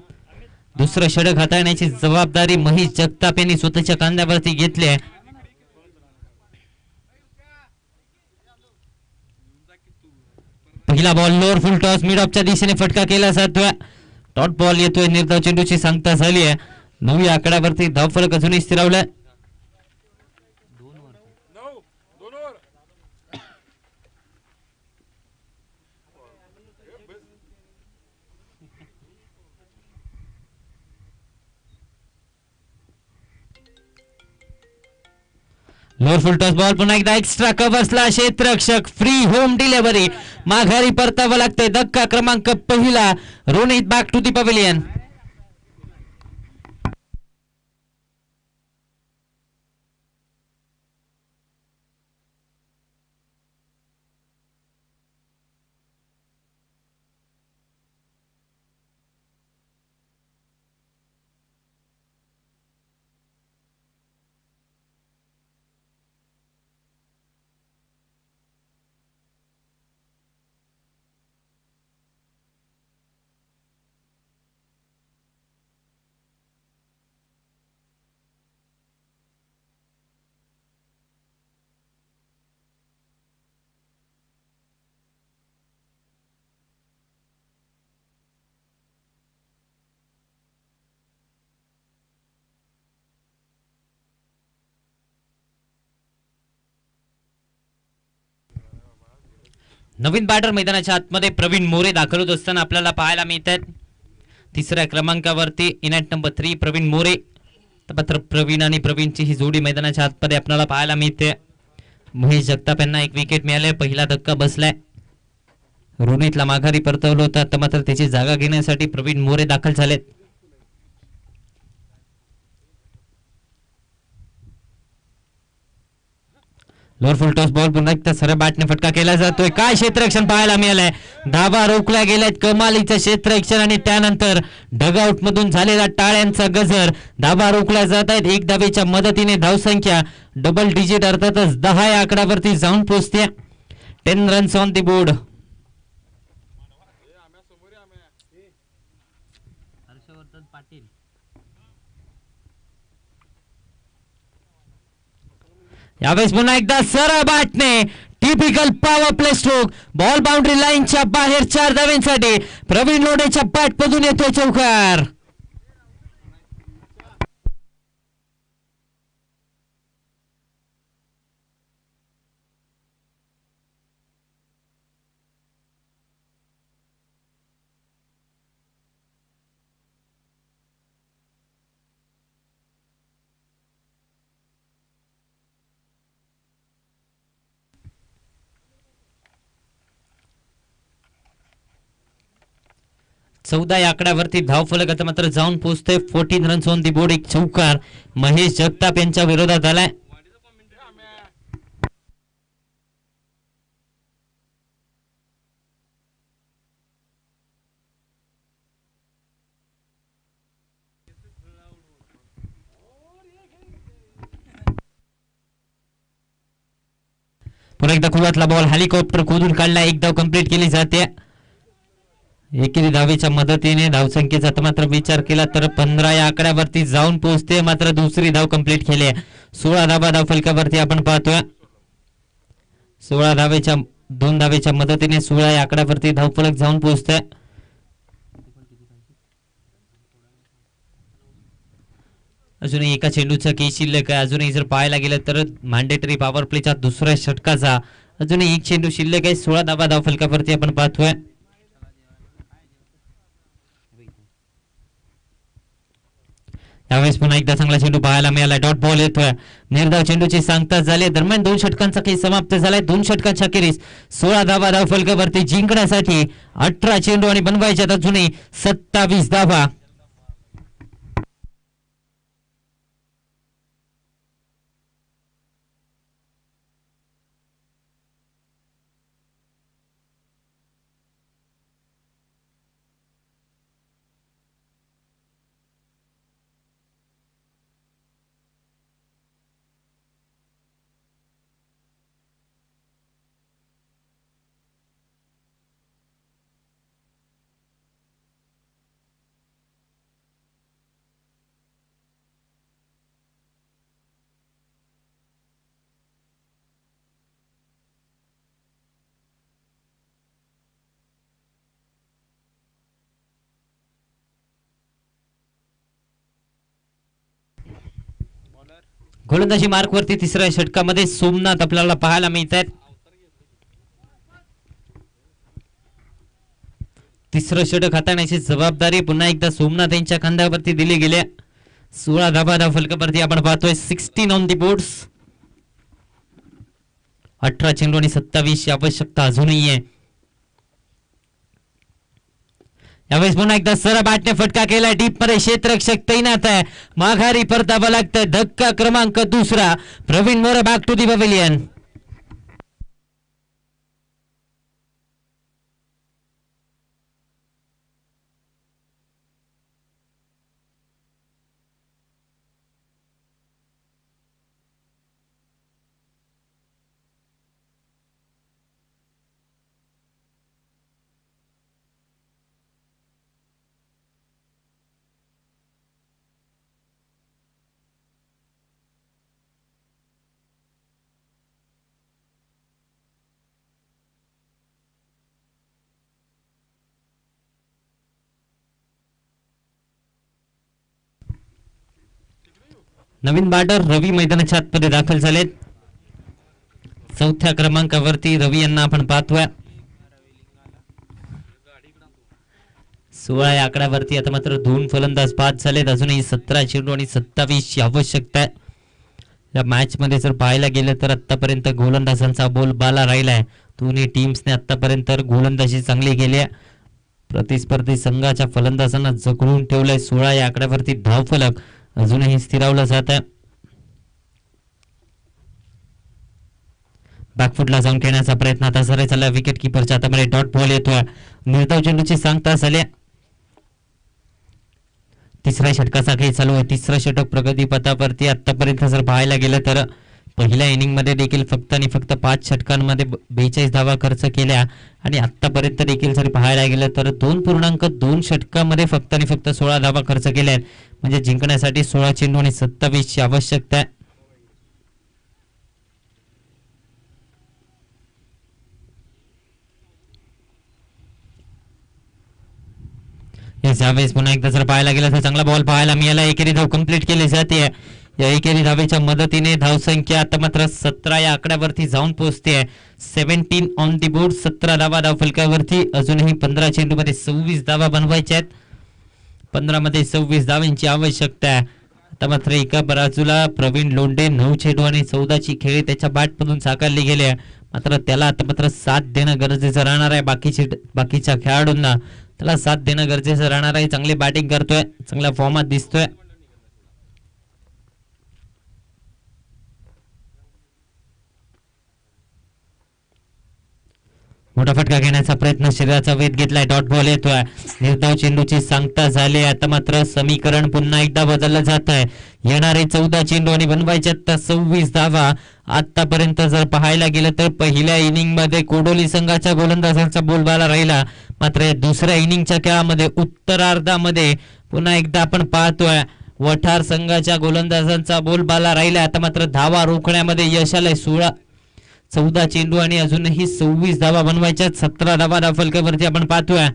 दुसरं षटक हाताळण्याची जबाबदारी महेश जगताप यांनी स्वतःच्या खांद्यावरती घेतली आहे. पहिला ball lower full toss mid ऑफच्या दिशेने फटका केला जातोय. डॉट बॉल येतोय. निर्धाव चेंडूची सांगता झाली आहे. 9 या आकड्यावरती धावफलक अजूनही स्थिरावलाय. लोअर फुल टॉस बॉल पुन्हा एकदा एक्स्ट्रा कव्हर्सला क्षेत्ररक्षक फ्री होम डिलिव्हरी माघारी परतावं लागतंय. धक्का क्रमांक पहिला. Ronit back to the pavilion. नवीन बॅटर मैदानाच्या आतमध्ये प्रवीण मोरे दाखल होत असताना आपल्याला पाहायला मिळतात. तिसऱ्या क्रमांकावरती इनॅट नंबर 3 प्रवीण मोरे. मात्र प्रवीण आणि प्रवीणची ही जोडी मैदानाच्या आतमध्ये आपल्याला पाहायला मिळते. महेश जगताप यांना एक विकेट मिळाले. पहिला धक्का बसलाय. रोनितला माघारी परतवलं होतं. आता मात्र त्याची जागा घेण्यासाठी प्रवीण मोरे दाखल झालेत. लोअर फुल टॉस बॉल पुन्हा एकदा सरळ बॅटने फटका केला जातोय. काय क्षेत्ररक्षण पाहायला मिळालंय. धाबा रोखल्या गेल्यात. कमालीचं क्षेत्ररक्षण आणि त्यानंतर डगआउट मधून झालेला टाळ्यांचा गजर. धाबा रोखल्या जात आहेत. एक धावेच्या मदतीने धावसंख्या डबल डिजिट अर्थातच 10 या आकड्यावरती जाऊन पोहोचते. 10 runs on the board. Harshvardhan Patil यावेळेस पुन्हा एकदा सरळ बॅटने typical power play stroke. Ball boundary लाईनच्या बाहेर 4 धावांसाठी प्रवीण लोडेच्या बॅटमधून येतोय चौकार. चौदा या आकड्यावरती धावफलक आता मात्र जाऊन पोहोचतोय. 14 रन्स ऑन दी बोर्ड. एक चौकार महेश जगताप यांच्या विरोधात आलाय. पुन्हा एकदा कुवातला बॉल हेलिकॉप्टर खोदून काढला. एक धाव कंप्लीट केली जाते. एकेरी धावेच्या मदतीने धावसंख्येचा आता मात्र विचार केला तर 15 या आकड्यावरती जाऊन पोहोचते. मात्र दुसरी धाव कंप्लीट केली आहे. 16 धावा धाव फलकावरती आपण पाहतोय. 16 धावेच्या 2 धावेच्या मदतीने 16 या आकड्यावरती धावफलक जाऊन पोहोचते. अजूनही एका चेंडूचा केस शिल्लक आहे. अजूनही जर पाहायला गेलं तर मॅन्डेटरी पॉवर प्लेच्या दुसऱ्या षटकाचा अजूनही एक चेंडू शिल्लक आहे. 16 धावा धाव फलकावरती आपण पाहतोय. यावेळेस पुन्हा एकदा चांगला चेंडू पाहायला मिळाला. डॉट बॉल येतोय. निर्धाव चेंडूची सांगता झाली. दरम्यान 2 षटकांचा खेळ समाप्त झालाय. 2 षटकांच्या अखेरीस 16 धावा धाव फलकावरती जिंकण्यासाठी 18 चेंडू आणि बनवायच्यात अजूनही 27 धावा. गोलंदाजी मार्क वरती तिसऱ्या षटकामध्ये सोमनाथ आपल्याला पाहायला मिळतात. तिसरं षटक हाताळण्याची जबाबदारी पुन्हा एकदा सोमनाथ यांच्या खांद्यावरती दिली गेली. 16 धावा धाव फलकावरती आपण पाहतोय. 16 ऑन दी बोर्ड्स. 18 चेंडू आणि 27 ची आवश्यकता अजूनही आहे. यावेळेस पुन्हा एकदा सरळ बॅटने फटका केला डीप मध्ये, क्षेत्ररक्षक तैनात आहे, माघारी परतावं लागतंय. धक्का क्रमांक दुसरा. Pravin More back to the pavilion. नवीन बॅटर रवी मैदानाच्या आतमध्ये दाखल झालेत. चौथ्या क्रमांकावरती रवी यांना आपण पाहतोय. 16 या आकड्यावरती आता मात्र 2 फलंदाज बाद झालेत. अजूनही 17 चेंडू आणि 27 ची आवश्यकता आहे. या मॅच मध्ये जर पाहायला गेलं तर आतापर्यंत गोलंदाजांचा बोलबाला राहिलाय. दोन्ही टीम्सने आतापर्यंत गोलंदाजी चांगली केली आहे. प्रतिस्पर्धी संघाच्या फलंदाजांना जखडून ठेवलंय. 16 या आकड्यावरती धावफलक अजूनही स्थिरावलं जात आहे. बॅकफुटला जाऊन खेळण्याचा प्रयत्न आता सर चालला. विकेट किपरच्या हातामध्ये डॉट बॉल येतोय. निर्धाव चेंडूची सांगता झाली. तिसऱ्या षटकाचा खेळ चालू आहे. तिसरं षटक प्रगतीपथावरती. आतापर्यंत जर पाहायला गेलं तर पहिल्या इनिंग मध्ये देखील फक्त आणि फक्त 5 षटकांमध्ये 42 धावा खर्च केल्या आणि आतापर्यंत देखील जर पाहायला गेलं तर 2.2 षटकामध्ये फक्त आणि फक्त 16 धावा खर्च केल्या आहेत. म्हणजे जिंकण्यासाठी 16 चेंडू आणि 27 ची आवश्यकता आहे. यावेळेस पुन्हा एकदा जर पाहायला गेलं तर चांगला बॉल पाहायला मिळाला. एकेरी धाव कंप्लीट केली जाते. या एकेरी धावेच्या मदतीने धावसंख्या आता मात्र 17 या आकड्यावरती जाऊन पोहोचते. 17 ऑन दी बोर्ड. 17 धावा धाव फलकावरती. अजूनही 15 चेंडूमध्ये 26 धावा बनवायच्या आहेत. 15 मध्ये 26 धावांची आवश्यकता आहे. आता मात्र एका बाजूला प्रवीण लोंढे 9 चेंडू आणि 14 ची खेळी त्याच्या बॅटमधून साकारली गेली आहे. मात्र त्याला आता मात्र साथ देणं गरजेचं राहणार आहे. बाकीच्या खेळाडूंना त्याला साथ देणं गरजेचं राहणार आहे. चांगली बॅटिंग करतोय, चांगल्या फॉर्मात दिसतोय. मोठा फटका घेण्याचा प्रयत्न, शरीराचा वेध घेतलाय. डॉट बॉल येतोय. निर्धाव चेंडूची सांगता झाली. आता मात्र समीकरण पुन्हा एकदा बदललं जात आहे. येणारे 14 चेंडू आणि बनवायचे 26 धावा. आतापर्यंत जर पाहायला गेलं तर पहिल्या इनिंग मध्ये कोडोली संघाच्या गोलंदाजांचा बोलबाला राहिला. मात्र दुसऱ्या इनिंगच्या खेळामध्ये उत्तरार्धामध्ये पुन्हा एकदा आपण पाहतोय वठार संघाच्या गोलंदाजांचा बोलबाला राहिला. आता मात्र धावा रोखण्यामध्ये यश आलंय. 14 चेंडू आणि अजूनही 26 धावा बनवायच्या. 17 धावा धाव फलकावरती आपण पाहतोय.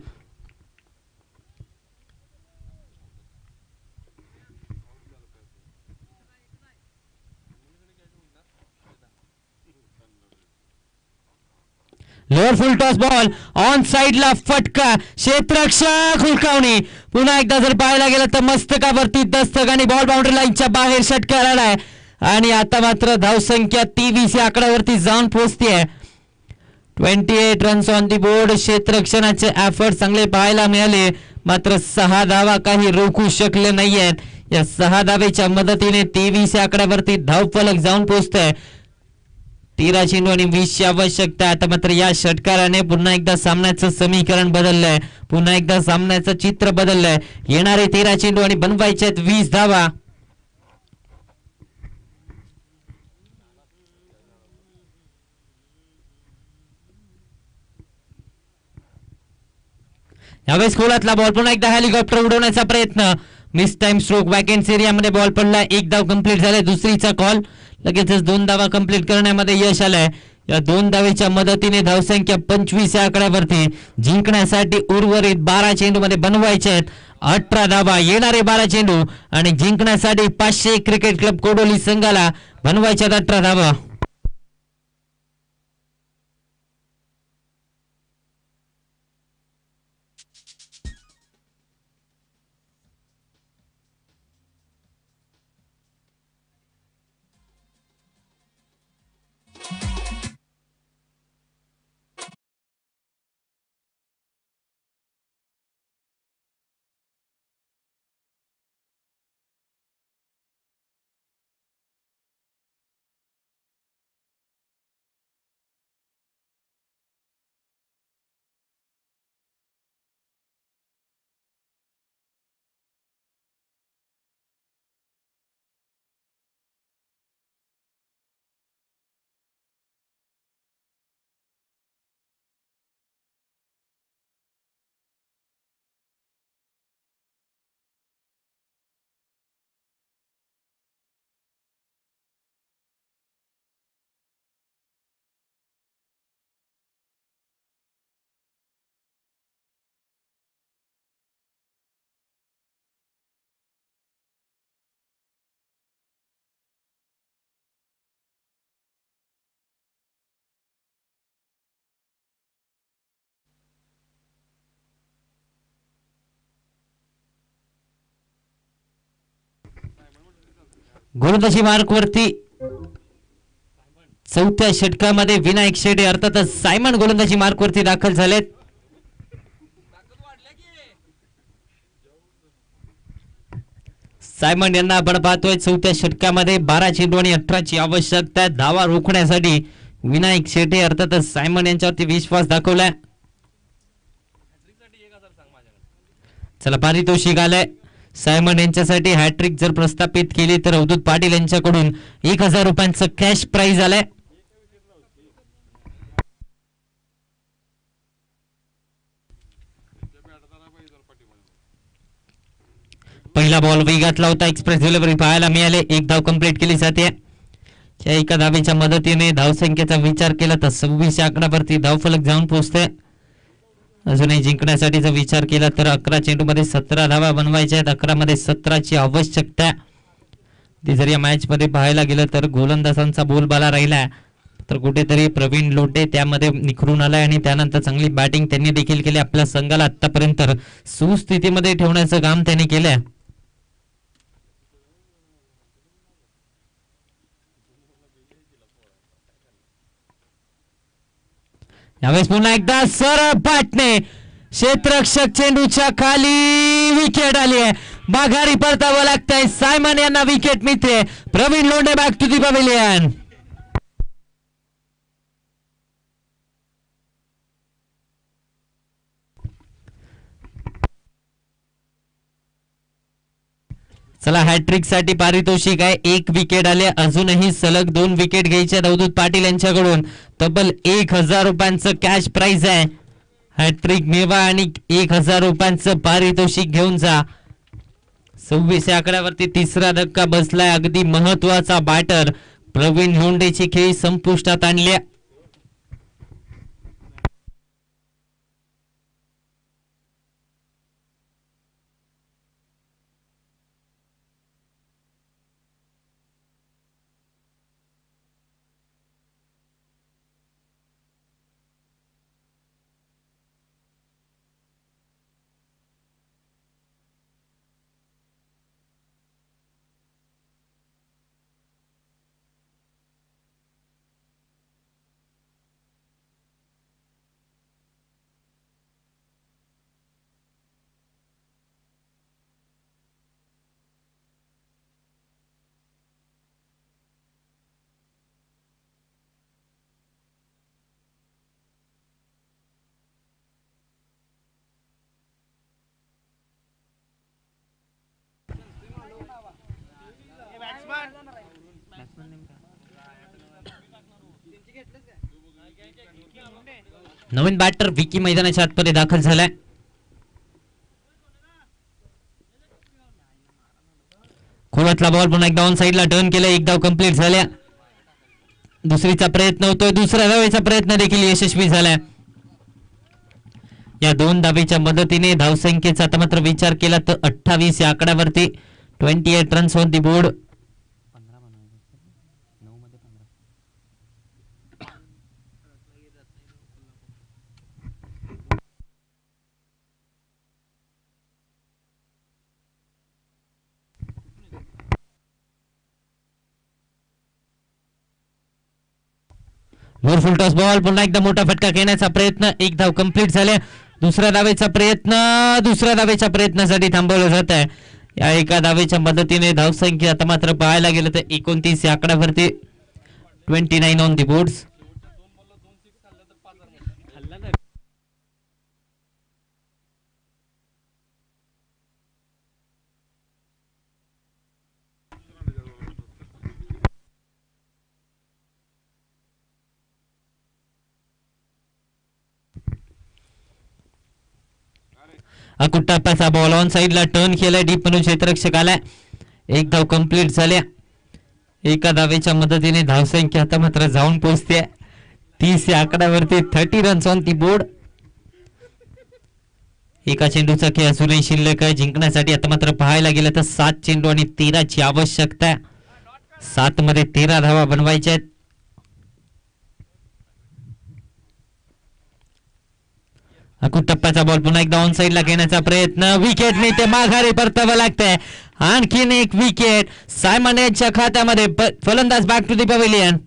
Lower full toss ball on साइडला फटका, क्षेत्ररक्षक हुलकावणी. पुन्हा एकदा जर पाहायला गेलं तर मस्तकावरती दस्तक आणि बॉल बाउंड्री लाईनच्या बाहेर षटकार आलाय. आणि आता मात्र धावसंख्या 23 या आकड्यावरती जाऊन पोहोचते. 28 रन्स ऑन दी बोर्ड. क्षेत्ररक्षणाचे एफर्ट चांगले पाहायला मिळाले. मात्र 6 धावा काही रोखू शकले नाहीयेत. या 6 धावेच्या मदतीने 23 या आकड्यावरती धावफलक जाऊन पोहोचतोय. 13 चेंडू आणि 20 ची आवश्यकता. आता मात्र या षटकाराने पुन्हा एकदा सामन्याचं समीकरण बदललंय. पुन्हा एकदा सामन्याचं चित्र बदललंय. येणारे 13 चेंडू आणि बनवायचे 20 धावा. यावेळेस खोलातला बॉल. पुन्हा एकदा हेलिकॉप्टर उडवण्याचा प्रयत्न. Miss time stroke. वॅकेन्सी एरियामध्ये बॉल पडला. 1 धाव कंप्लीट झाले. दुसरीचा कॉल. लगेचच 2 धावा कंप्लीट करण्यामध्ये यश आलंय. या 2 धावेच्या मदतीने धावसंख्या 25 या आकड्यावरती. जिंकण्यासाठी उर्वरित 12 चेंडू मध्ये बनवायचे आहेत 18 धावा. येणारे 12 चेंडू आणि जिंकण्यासाठी 500 क्रिकेट क्लब कोडोली संघाला बनवायच्या 18 धावा. गोलंदाजी मार्क वरती चौथ्या षटकामध्ये विनायक शेटे अर्थातच सायमन गोलंदाजी मार्क वरती दाखल झालेत. सायमन यांना आपण पाहतोय चौथ्या षटकामध्ये 12 चेंडू आणि 18ची आवश्यकता. धावा रोखण्यासाठी विनायक शेटे अर्थातच सायमन यांच्यावरती विश्वास दाखवलाय. चला पारितोषिक आलंय सायमन यांच्यासाठी. हॅट्रिक जर प्रस्थापित केली तर अवधूत पाटील यांच्याकडून 1000 रुपयांचं कॅश प्राइज आलंय. पहिला बॉल वेगातला होता. एक्सप्रेस डिलिव्हरी पाहायला मिळाले. एक धाव कंप्लीट केली जाते. या एका धावेच्या मदतीने धावसंख्येचा विचार केला तर 26 आकड्यावरती धावफलक जाऊन पोहोचते. अजूनही जिंकण्यासाठीचा विचार केला तर 11 चेंडूमध्ये 17 धावा बनवायच्या आहेत. 11 मध्ये 17ची आवश्यकता. ती जर या मॅच मध्ये पाहायला गेलं तर गोलंदाजांचा बोलबाला राहिला तर कुठेतरी प्रवीण लोटे त्यामध्ये निखरून आलाय आणि त्यानंतर चांगली बॅटिंग त्यांनी देखील केली. आपल्या संघाला आतापर्यंत सुस्थितीमध्ये ठेवण्याचं काम त्यांनी केलंय. यावेळेस पुन्हा एकदा सरळ पाटणे क्षेत्ररक्षक चेंडूच्या खाली विकेट आली आहे. माघारी परतावं लागतंय. सायमन यांना विकेट मिळते. Pravin Londhe back to the pavilion. चला हॅट्रिक साठी पारितोषिक आहे. 1 विकेट आले. अजूनही सलग 2 विकेट घ्यायचे अवधूत पाटील यांच्याकडून. तब्बल 1000 रुपयांचं कॅश प्राइज आहे. हॅट्रिक मिळवा आणि 1000 रुपयांचं पारितोषिक घेऊन जा. 26 आकड्यावरती तिसरा धक्का बसलाय. अगदी महत्वाचा बॅटर प्रवीण लोंढेची खेळी संपुष्टात आणली. नवीन बॅटर विकी मैदानाच्या आतमध्ये दाखल झालाय. खोलातला बॉल पुन्हा एकदा ऑन साइडला टर्न केला. 1 धाव कंप्लीट झाल्या. दुसरीचा प्रयत्न होतोय. दुसऱ्या धावेचा प्रयत्न देखील यशस्वी झालाय. या 2 धावेच्या मदतीने धावसंख्येचा आता मात्र विचार केला तर 28 या आकड्यावरती 28 runs on the board. Lower full toss ball पुन्हा एकदा मोठा फटका घेण्याचा प्रयत्न. 1 धाव कंप्लीट झाले. दुसऱ्या धावेच्या प्रयत्नासाठी थांबवलं जात आहे. या एका धावेच्या मदतीने धावसंख्या आता मात्र पाहायला गेलं तर 29 या आकड्यावरती 29 ऑन दी बोर्ड्स. अकुट्टाप्पाचा बॉल ऑन साइडला टर्न केलाय. डीप म्हणून क्षेत्ररक्षक आलाय. 1 धाव कंप्लीट झाल्या. एका धावेच्या मदतीने धावसंख्या आता मात्र जाऊन पोहोचते 30 या आकड्यावरती 30 रन्स ऑन दी बोर्ड. एका चेंडूचा खेळ अजूनही शिल्लक आहे. जिंकण्यासाठी आता मात्र पाहायला गेलं तर 7 चेंडू आणि 13ची आवश्यकता आहे. 7 मध्ये 13 धावा बनवायच्या आहेत. अकुट्टप्पाचा बॉल पुन्हा एकदा ऑन साइडला घेण्याचा प्रयत्न. विकेट मिळते. माघारी परतावं लागतंय. आणखीन एक विकेट सायमन यांच्या खात्यामध्ये. फलंदाज बॅक टू द पवेलियन.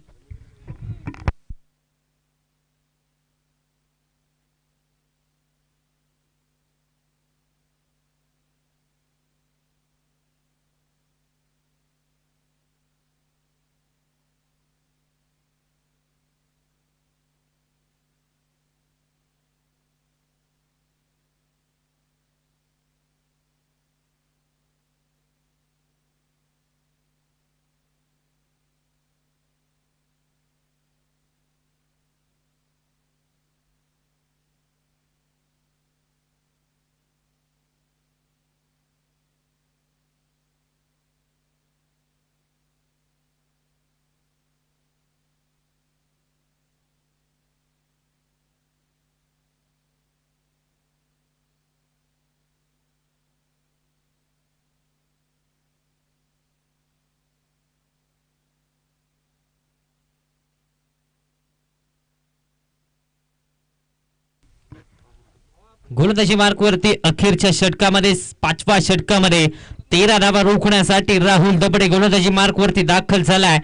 गोलंदाजी मार्कवरती अखेरच्या षटकामध्ये 5व्या षटकामध्ये 13 धावा रोखण्यासाठी राहुल दबडे गोलंदाजी मार्कवरती दाखल झालाय.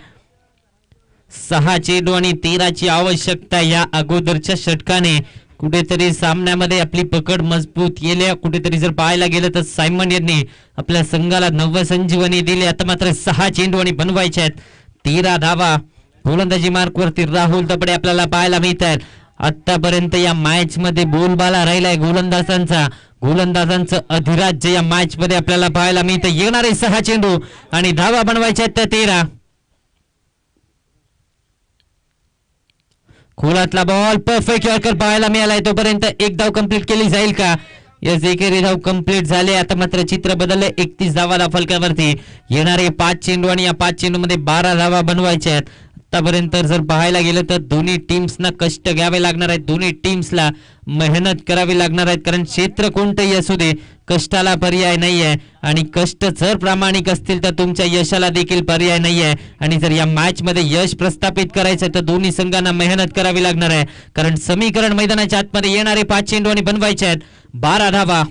6 चेंडू आणि 13ची आवश्यकता. या अगोदरच्या षटकाने कुठेतरी सामन्यामध्ये आपली पकड मजबूत केली. कुठेतरी जर पाहायला गेलं तर सायमन यांनी आपल्या संघाला नवसंजीवनी दिली. आता मात्र 6 चेंडू आणि बनवायचे आहेत 13 धावा. गोलंदाजी मार्कवरती राहुल दबडे आपल्याला पाहायला मिळत आहेत. आतापर्यंत या मॅच मध्ये बोलबाला राहिलाय गोलंदाजांचं अधिराज्य या मॅच मध्ये आपल्याला पाहायला मिळतं. येणारे 6 चेंडू आणि धावा बनवायच्या त्या 13. खोलातला बॉल परफेक्ट यॉर्कर पाहायला मिळालाय. तोपर्यंत एक धाव कंप्लीट केली जाईल का? यस, एकेरी धाव कंप्लीट झाले. आता मात्र चित्र बदलले. 31 धावाला फलकावरती. येणारे 5 चेंडू आणि या 5 चेंडू मध्ये 12 धावा बनवायच्या आहेत. आतापर्यंत जर पाहायला गेलं तर दोन्ही टीम्सना कष्ट घ्यावे लागणार आहेत. दोन्ही टीम्सला मेहनत करावी लागणार आहेत. कारण क्षेत्र कोणतंही असू दे, कष्टाला पर्याय नाहीये. आणि कष्ट जर प्रामाणिक असतील तर तुमच्या यशाला देखील पर्याय नाहीये. आणि जर या मॅच मध्ये यश प्रस्थापित करायचं तर दोन्ही संघांना मेहनत करावी लागणार आहे. कारण समीकरण मैदानाच्या आतमध्ये येणारे 5 चेंडू आणि बनवायचे आहेत 12 धावा.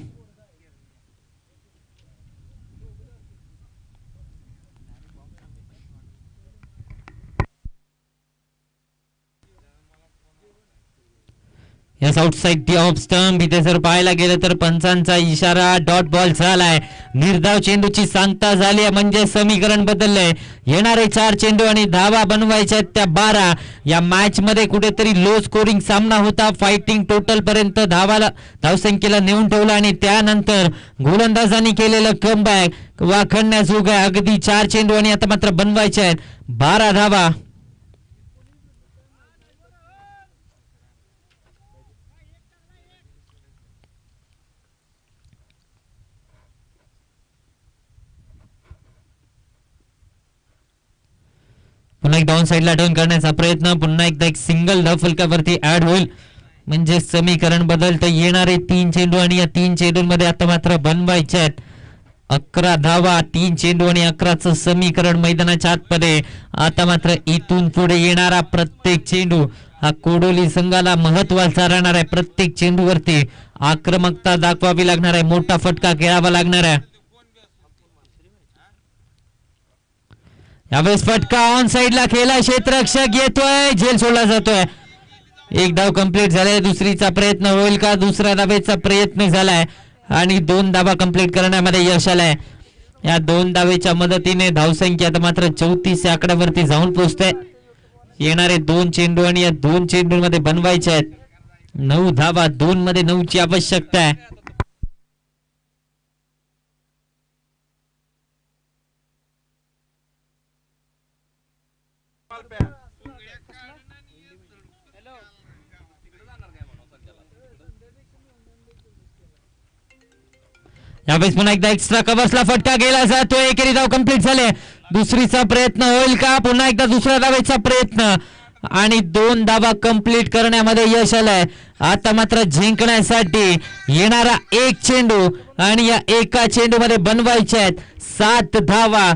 Yes, outside the off stump. इथे जर पाहायला गेलं तर पंचांचा इशारा. डॉट बॉल झालाय. निर्धाव चेंडूची सांगता झाली म्हणजे समीकरण बदललंय. येणारे 4 चेंडू आणि धावा बनवायच्या आहेत त्या 12. या मॅच मध्ये कुठेतरी लो स्कोरिंग सामना होता. फायटिंग टोटल पर्यंत धावसंख्येला नेऊन ठेवला आणि त्यानंतर गोलंदाजांनी केलेलं कमबॅक वाखण्याजोग आहे. अगदी 4 चेंडू आणि आता मात्र बनवायचे आहेत 12 धावा. पुन्हा एक डाऊन साईडला टर्न करण्याचा प्रयत्न. पुन्हा एकदा एक सिंगल धाव फलकावरती ऍड होईल म्हणजे समीकरण बदलतं. येणारे 3 चेंडू आणि या 3 चेंडूंमध्ये आता मात्र बनवायचे आहेत 11 धावा. 3 चेंडू आणि 11चं समीकरण मैदानाच्या आतमध्ये. आता मात्र इथून पुढे येणारा प्रत्येक चेंडू हा कोडोली संघाला महत्वाचा राहणार आहे. प्रत्येक चेंडूवरती आक्रमकता दाखवावी लागणार आहे. मोठा फटका खेळावा लागणार आहे. यावेळेस फटका ऑन साइडला खेळला. क्षेत्ररक्षक येतोय, झेल सोडला जातोय. एक धाव कंप्लीट झालाय. दुसरीचा प्रयत्न होईल का? दुसऱ्या धावेचा प्रयत्न झालाय आणि 2 धावा कंप्लीट करण्यामध्ये यश आलंय. या 2 धावेच्या मदतीने धावसंख्या आता मात्र 34 या आकड्यावरती जाऊन पोहोचते. येणारे 2 चेंडू आणि या 2 चेंडूंमध्ये बनवायचे आहेत 9 धावा. 2 मध्ये 9 ची आवश्यकता आहे. यावेळेस पुन्हा एकदा एक्स्ट्रा कव्हर्सला फटका गेला जातो. एकेरी धाव कंप्लीट झाले. दुसरीचा प्रयत्न होईल का? पुन्हा एकदा दुसऱ्या धावेचा प्रयत्न आणि 2 धावा कंप्लीट करण्यामध्ये यश आलंय. आता मात्र जिंकण्यासाठी येणारा 1 चेंडू आणि या एका चेंडू मध्ये बनवायचे आहेत 7 धावा.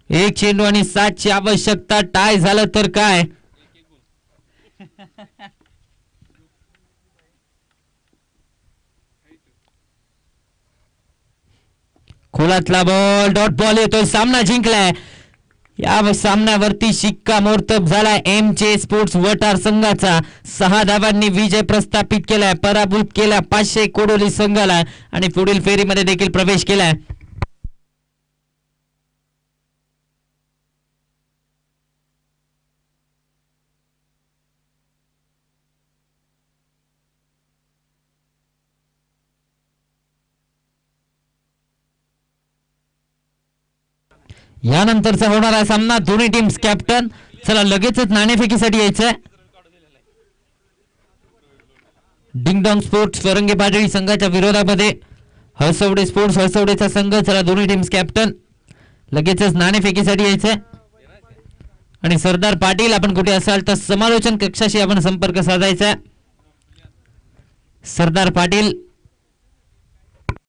एक चेंडू आणि 7 ची आवश्यकता. टाय झालं तर काय? खोलातला बॉल, डॉट बॉल येतोय, सामना जिंकलाय. या सामन्यावरती शिक्कामोर्तब झालाय एमचे स्पोर्ट्स वटार संघाचा. 6 धावांनी विजय प्रस्थापित केलाय, पराभूत केला 500 कोडोली संघाला आणि पुढील फेरीमध्ये देखील प्रवेश केलाय. यानंतरचा होणारा सामना दोन्ही टीम्स कॅप्टन. चला लगेचच नाणेफेकीसाठी यायचंय. डिंगडॉंग स्पोर्ट्स फरंगे पाटळी संघाच्या विरोधामध्ये हळसवडे स्पोर्ट्स हळसवडेचा संघ. चला दोन्ही टीम्स कॅप्टन लगेचच नाणेफेकीसाठी यायचंय. आणि सरदार पाटील आपण कुठे असाल तर समालोचन कक्षाशी आपण संपर्क साधायचा. सरदार पाटील